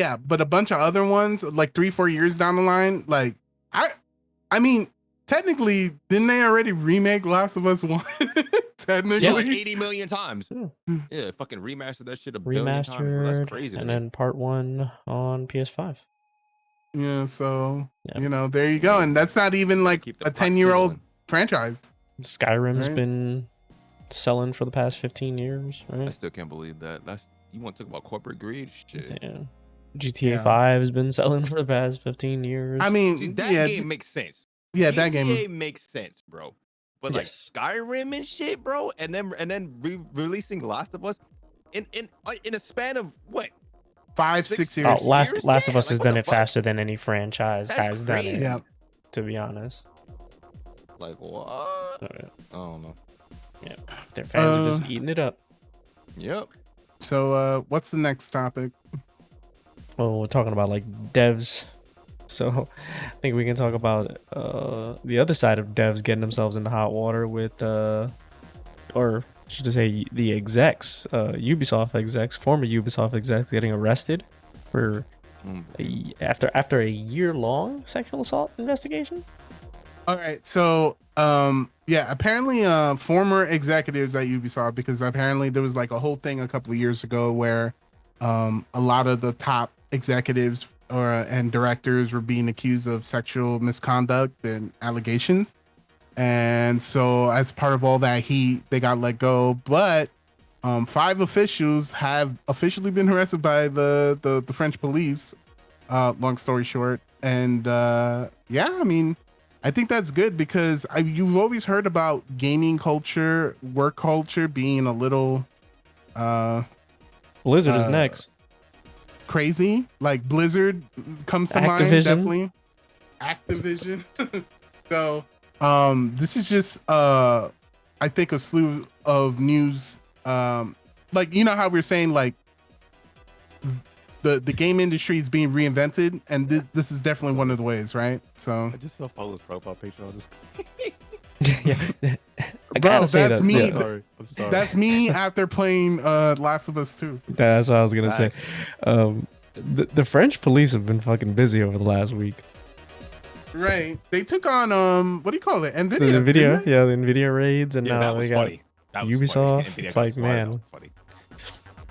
a bunch of other ones, like 3-4 years down the line, like I mean, technically, didn't they already remake Last of Us 1? Technically,
like 80 million times. Yeah, fucking remastered that shit a billion times. That's crazy.
And then part 1 on PS5.
Yeah, so there you go. And that's not even like a 10-year-old franchise.
Skyrim's been selling for the past 15 years, right?
I still can't believe that. You want to talk about corporate greed? Shit.
Yeah. GTA 5 has been selling for the past 15 years.
I mean,
that game makes sense.
Yeah,
GTA
that game
makes sense, bro. But like Skyrim and shit, bro, and then releasing Last of Us in a span of what?
5-6 years.
Oh, Last of Us has done it faster than any franchise has done it.
Yeah.
To be honest.
Like what? I don't know.
Yeah, their fans are just eating it up.
Yep.
So what's the next topic?
Well, we're talking about like devs. So I think we can talk about the other side of devs getting themselves into hot water with or should I say the execs, Ubisoft execs, former Ubisoft execs getting arrested for after a year-long sexual assault investigation.
All right, so apparently former executives at Ubisoft, because apparently there was like a whole thing a couple of years ago where a lot of the top executives and directors were being accused of sexual misconduct and allegations. And so as part of all that, they got let go. But 5 officials have officially been arrested by the French police, long story short. And I mean, I think that's good because you've always heard about gaming culture, work culture being a little
Blizzard is next.
Crazy. Like Blizzard comes to mind, definitely. Activision. So this is just I think a slew of news. Like, you know how we're saying like the game industry is being reinvented, and this is definitely one of the ways, right? So
I just saw Follows profile picture on
this. Yeah, I gotta say
that's
that.
me.
I'm sorry.
That's me after playing Last of Us 2.
That's what I was gonna say. The French police have been fucking busy over the last week.
Right, they took on what do you call it?
The Nvidia raids, and now they got
Ubisoft.
It's like, man.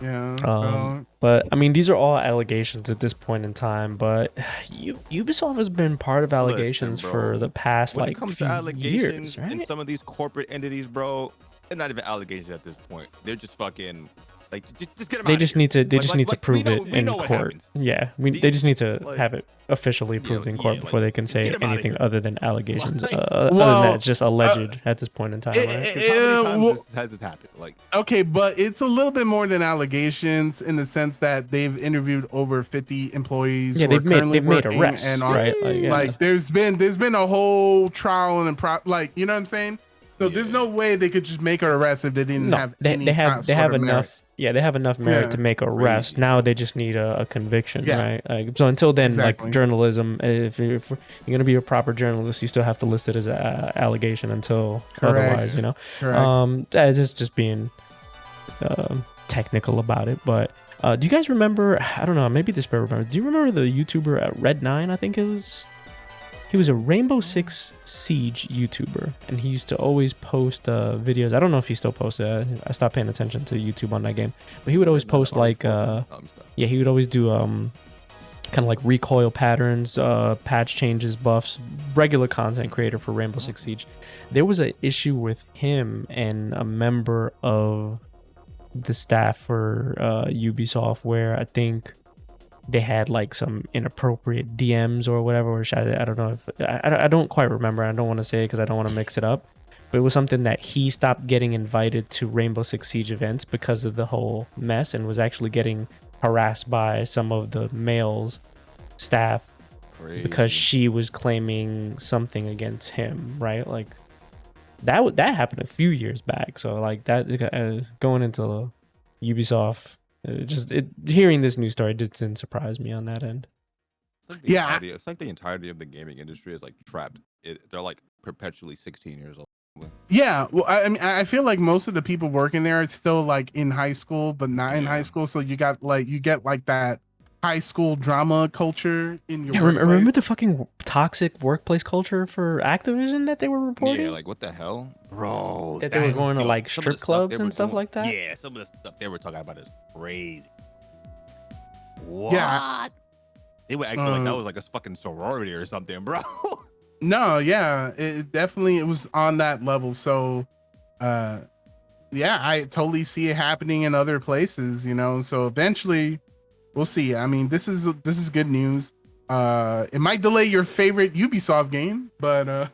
Yeah.
But I mean, these are all allegations at this point in time. But Ubisoft has been part of allegations for the past
when
like
it comes
few
to allegations
years, right?
in some of these corporate entities, bro. They're not even allegations at this point. They're just fucking like just get them.
They just need to. They just need to prove it in court.
Happens.
Yeah, they just need to have it officially proved in court before they can say anything other than allegations. Other than that, it's just alleged at this point in time, right?
How many times has this happened? Like,
okay, but it's a little bit more than allegations in the sense that they've interviewed over 50 employees.
Yeah, they've made arrests,
and
right?
Like there's been a whole trial and like, you know what I'm saying? So there's no way they could just make an arrest if they didn't have any. They have enough.
Merit. Yeah, they have enough merit to make arrest. Now they just need a conviction, right? Like, so until then, like journalism, if you're gonna be a proper journalist, you still have to list it as an allegation until otherwise, you know. That is just being technical about it. But do you guys remember? I don't know. Maybe this better remember. Do you remember the YouTuber Red9? I think it was. He was a Rainbow Six Siege YouTuber, and he used to always post videos. I don't know if he still posts it. I stopped paying attention to YouTube on that game, but he would always post like, he would always do kind of like recoil patterns, patch changes, buffs, regular content creator for Rainbow Six Siege. There was an issue with him and a member of the staff for Ubisoft where I think they had like some inappropriate DMs or whatever, or I don't know if I don't quite remember. I don't want to say it because I don't want to mix it up, but it was something that he stopped getting invited to Rainbow Six Siege events because of the whole mess, and was actually getting harassed by some of the males staff because she was claiming something against him, right? Like that happened a few years back. So like that going into Ubisoft. Hearing this news story just didn't surprise me on that end.
It's like the entirety of the gaming industry is like trapped. They're like perpetually 16 years old.
Yeah, well, I mean, I feel like most of the people working there are still like in high school, but not in high school. So you get like that high school drama culture in your workplace.
Remember the fucking toxic workplace culture for Activision that they were reporting?
Yeah, like what the hell, bro?
That they were going to like strip clubs and stuff like that.
Yeah, some of the stuff they were talking about is crazy. What?
Yeah,
they were acting like that was like a fucking sorority or something, bro.
No, yeah, it was on that level. So, yeah, I totally see it happening in other places, you know. So eventually, we'll see. I mean, this is good news. It might delay your favorite Ubisoft game, but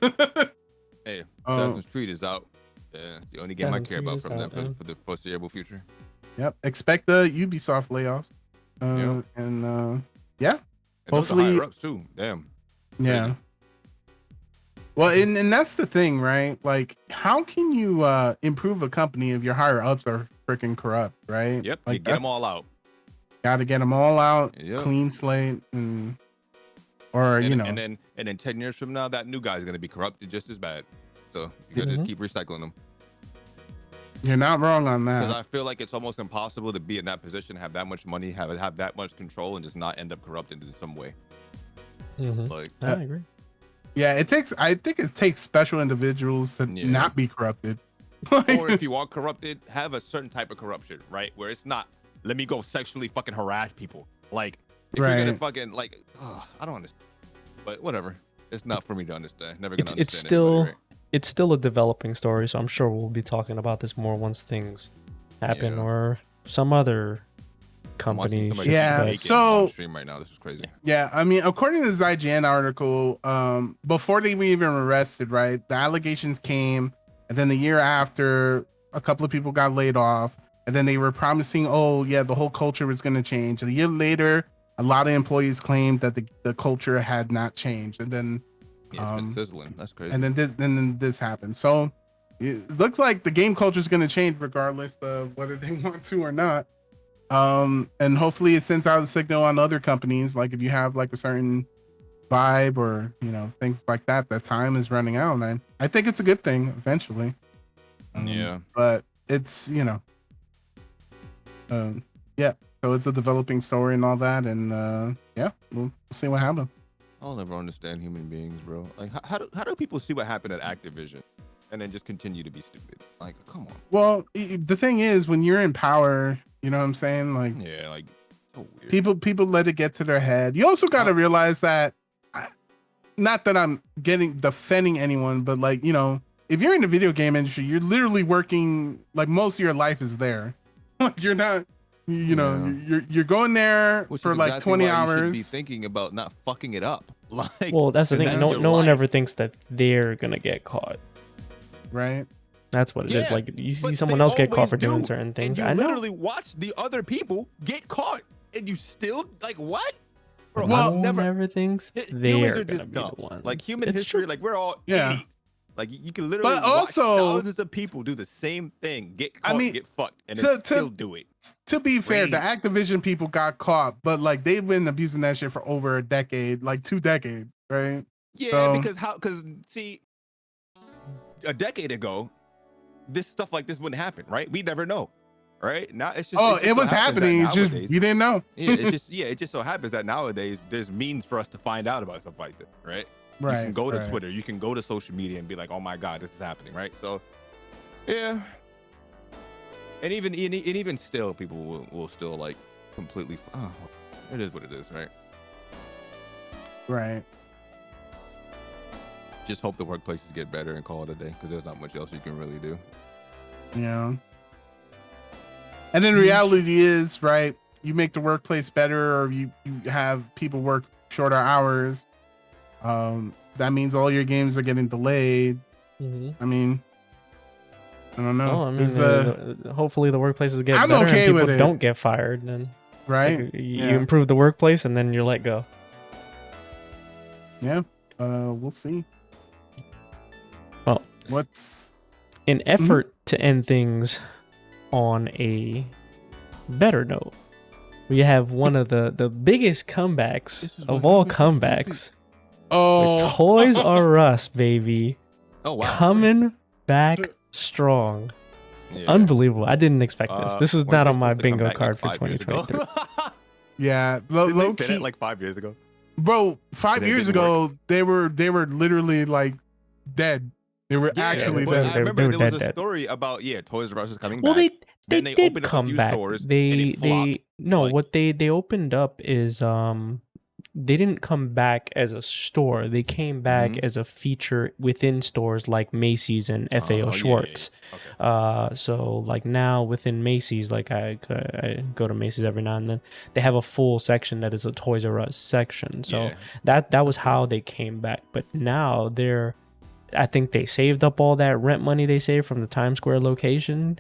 hey, Assassin's Creed is out. The only game I care about from them for the foreseeable future.
Yep, expect the Ubisoft layoffs. And yeah,
and
hopefully
those are higher ups too. Damn.
Yeah.
Crazy.
Well, and that's the thing, right? Like, how can you improve a company if your higher ups are freaking corrupt, right?
Yep,
like
you get them all out.
Got to get them all out, clean slate, and
then 10 years from now, that new guy's gonna be corrupted just as bad. So you gotta just keep recycling them.
You're not wrong on that.
Because I feel like it's almost impossible to be in that position, have that much money, have that much control, and just not end up corrupted in some way. Like,
I agree.
Yeah, I think it takes special individuals to not be corrupted.
Or if you are corrupted, have a certain type of corruption, right? Where it's not, let me go sexually fucking harass people. Like, if you're gonna fucking like, I don't understand. But whatever, it's not for me to understand. Never gonna understand.
It's still a developing story, so I'm sure we'll be talking about this more once things happen or some other company.
Yeah, so
stream right now. This is crazy.
Yeah, I mean, according to this IGN article, before they were even arrested, right? The allegations came, and then the year after, a couple of people got laid off, and then they were promising, oh yeah, the whole culture was going to change. A year later, a lot of employees claimed that the culture had not changed, and then
it's been sizzling. That's crazy.
And then this happened. So it looks like the game culture is going to change regardless of whether they want to or not. And hopefully it sends out a signal on other companies, like if you have like a certain vibe or things like that, that time is running out. And I think it's a good thing eventually.
Yeah,
but it's yeah, so it's a developing story and all that, and yeah, we'll see what happens.
I'll never understand human beings, bro. Like, how do people see what happened at Activision and then just continue to be stupid? Like, come on.
Well, the thing is, when you're in power, you know what I'm saying? Like,
yeah, like, so weird.
People let it get to their head. You also got to realize that, not that I'm defending anyone, but like, if you're in the video game industry, you're literally working, like most of your life is there. You're not, you're going there for like
exactly
20
why
hours.
You should be thinking about not fucking it up. Like,
well, that's the thing. No one ever thinks that they're gonna get caught.
Right.
That's what it is. Like, you see someone else get caught for doing certain things.
And you literally watch the other people get caught, and you still like what? Bro,
well,
never thinks they're just
dumb.
The ones.
Like human history,
true.
like we're all idiots. Like you can literally
but
watch
also
thousands of people do the same thing, get caught, get fucked, and then still do it.
To be fair, the Activision people got caught, but like they've been abusing that shit for over a decade, like 2 decades, right?
Yeah, because see, a decade ago, this stuff like this wouldn't happen, right? We never know, right? Now it's just
it was happening. It's just you didn't know.
It just so happens that nowadays there's means for us to find out about stuff like this, right?
Right.
You can go to Twitter, you can go to social media and be like, oh my God, this is happening, right? So, yeah. And even still, people will still like completely, oh, it is what it is, right?
Right.
Just hope the workplaces get better and call it a day, because there's not much else you can really do.
Yeah. And then reality is, right, you make the workplace better, or you have people work shorter hours. That means all your games are getting delayed. I mean, I don't know.
Oh, I mean, hopefully the workplaces get
I'm
better
okay
and
with
people
it.
don't get fired. Then
right,
like you improve the workplace and then you're let go.
Yeah, we'll see.
Well,
what's
in effort to end things on a better note, we have one of the biggest comebacks of all comebacks.
Oh,
ToysRUs, baby.
Oh, wow.
Coming back strong. Yeah. Unbelievable. I didn't expect this. This was not on my bingo card for 2023.
Yeah.
Low key, that like 5 years ago.
Bro, 5 years ago, they were literally like dead. They were actually dead.
I remember there was a story about ToysRUs is coming back.
Well, they
then
did come back.
Stores,
what they opened up is they didn't come back as a store. They came back as a feature within stores like Macy's and FAO Schwartz. Okay. So like now within Macy's, like I go to Macy's every now and then, they have a full section that is a ToysRUs section. So that was how they came back. But now I think they saved up all that rent money they saved from the Times Square location.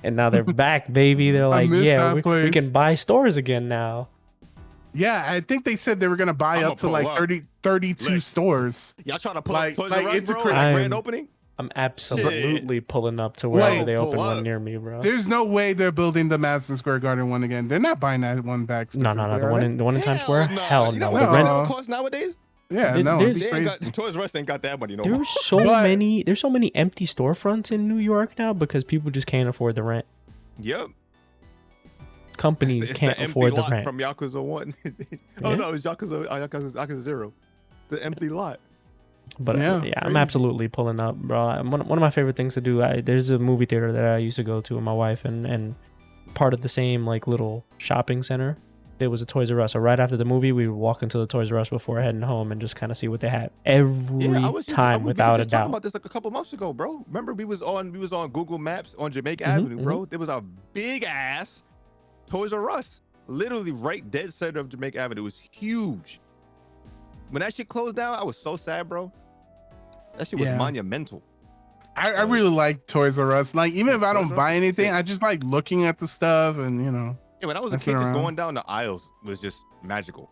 And now they're back, baby. They're like, we can buy stores again now.
Yeah, I think they said they were gonna buy up to like 32 stores.
Y'all trying to pull up ToysRUs,
it's
bro? Grand opening?
I'm absolutely pulling up to wherever they open one near me, bro.
There's no way they're building the Madison Square Garden one again. They're not buying that one back.
No. The one in Times Square? Hell no.
The rent costs nowadays?
Yeah,
ToysRUs ain't got that money no more.
There's so many empty storefronts in New York now because people just can't afford the rent.
Yep.
Companies can't afford the rent.
From Yakuza 1. Oh no, it's Yakuza 0. The empty lot.
But I'm absolutely pulling up, bro. One of my favorite things to do. There's a movie theater that I used to go to with my wife, and part of the same like little shopping center, there was a ToysRUs. So right after the movie, we would walk into the ToysRUs before heading home and just kind of see what they had every time, without a doubt.
Talking about this like a couple months ago, bro. Remember we was on Google Maps on Jamaica Avenue, bro. There was a big ass Toys R Us, literally right dead center of Jamaica Avenue. It was huge. When that shit closed down, I was so sad, bro. That shit was monumental.
I really like Toys R Us. Like, even if I don't buy anything,
sick.
I just like looking at the stuff and, you know.
Yeah, when I was a kid, just going down the aisles was just magical.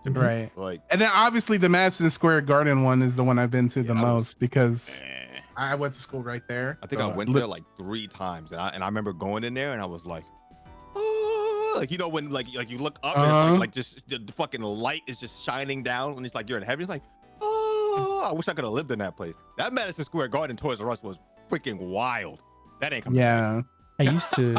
Right.
Like,
and then obviously the Madison Square Garden one is the one I've been to the most because I went to school right there.
I think I went there like 3 times, and I remember going in there and I was like, oh, like, you know, when like you look up and it's like just the fucking light is just shining down and it's like you're in heaven. It's like, oh, I wish I could have lived in that place. That Madison Square Garden Toys R Us was freaking wild. That ain't coming back.
I used to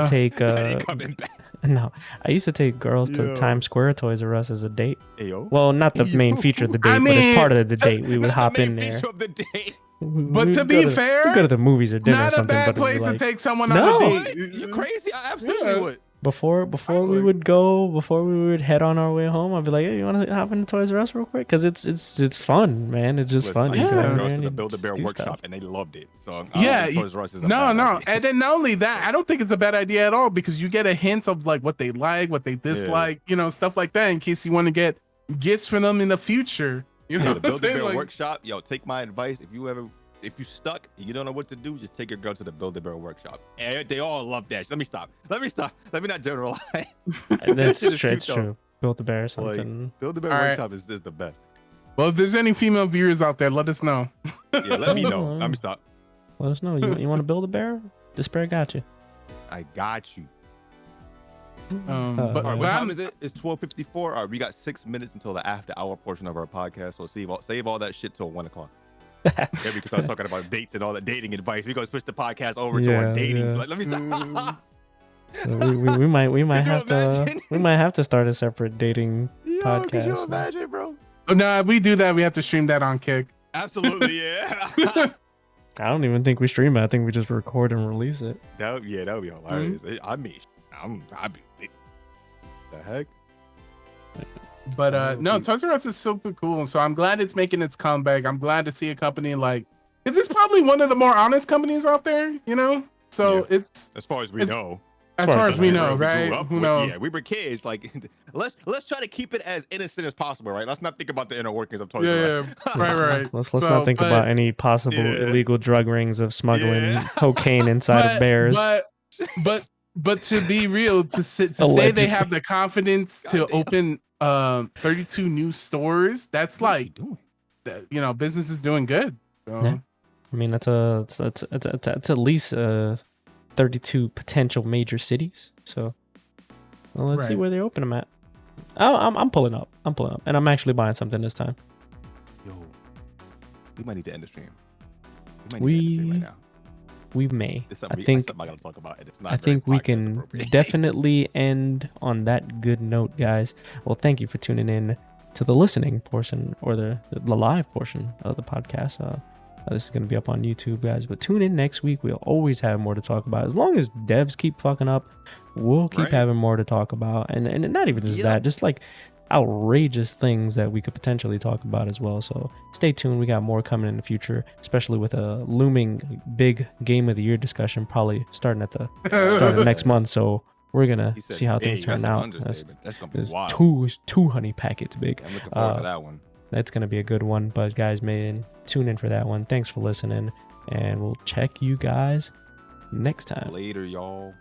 take
that ain't coming back.
No, I used to take girls to Times Square Toys R Us as a date.
Ayo.
Well, not the main feature of the date, but as part of the date, we would hop in there.
Of the date.
But to be fair,
we go to the movies or dinner or something.
Not a bad place to take someone on a date.
You crazy? I absolutely would.
Before we would head on our way home, I'd be like, hey, you want to hop into Toys R Us real quick? Because it's fun, man. It's just fun.
Yeah. Girls to the Build-A-Bear workshop, and they loved it. So Toys R Us is
no. And then not only that, I don't think it's a bad idea at all because you get a hint of like what they like, what they dislike, you know, stuff like that in case you want to get gifts for them in the future. You know,
the Build-A-Bear workshop. Yo, take my advice. If you stuck and you don't know what to do, just take your girl to the Build-A-Bear workshop. And they all love that. Let me stop. Let me not generalize.
That's true. Build-A-Bear or something.
Like, Build-A-Bear workshop is the best.
Well, if there's any female viewers out there, let us know.
Yeah, let me know. Let me stop.
Let us know. You want to build a bear? Despair got you.
I got you.
But
what time is it? It's 12:54. All right, we got 6 minutes until the after-hour portion of our podcast. So save all that shit till 1 o'clock. Yeah, we can start talking about dates and all that dating advice. We're gonna switch the podcast over to our dating. Yeah. Like, let me stop.
we might have to start a separate dating podcast.
Could you imagine, bro?
Oh, no, if we do that, we have to stream that on Kick.
Absolutely, yeah.
I don't even think we stream it. I think we just record and release it.
That would be hilarious. I'd be the heck.
But no, Toys R Us is super cool. So I'm glad it's making its comeback. I'm glad to see a company like it's probably one of the more honest companies out there, you know? So it's
as far as we know.
As far as we know, right?
Who knows? Yeah, we were kids. Like, let's try to keep it as innocent as possible, right? Let's not think about the inner workings of Toys R Us.
Right.
Let's not think about any possible illegal drug rings of smuggling cocaine inside of bears.
But to be real, to say they have the confidence to open 32 new stores, that's like, you know, business is doing good. So.
Yeah. I mean, it's at least 32 potential major cities. So let's see where they open them at. I'm pulling up, and I'm actually buying something this time.
Yo, we might need to end the stream.
We may.
I think I gotta talk about it.
I think we can definitely end on that good note, guys. Well, thank you for tuning in to the listening portion or the live portion of the podcast. This is going to be up on YouTube, guys. But tune in next week. We'll always have more to talk about. As long as devs keep fucking up, we'll keep having more to talk about. And not even just that, just like outrageous things that we could potentially talk about as well. So stay tuned. We got more coming in the future, especially with a looming big game of the year discussion, probably starting at the next month. So we're gonna see how things turn out.
That's gonna be wild.
Two honey packets big.
I'm looking forward to that one.
That's gonna be a good one. But guys, man, tune in for that one. Thanks for listening, and we'll check you guys next time.
Later, y'all.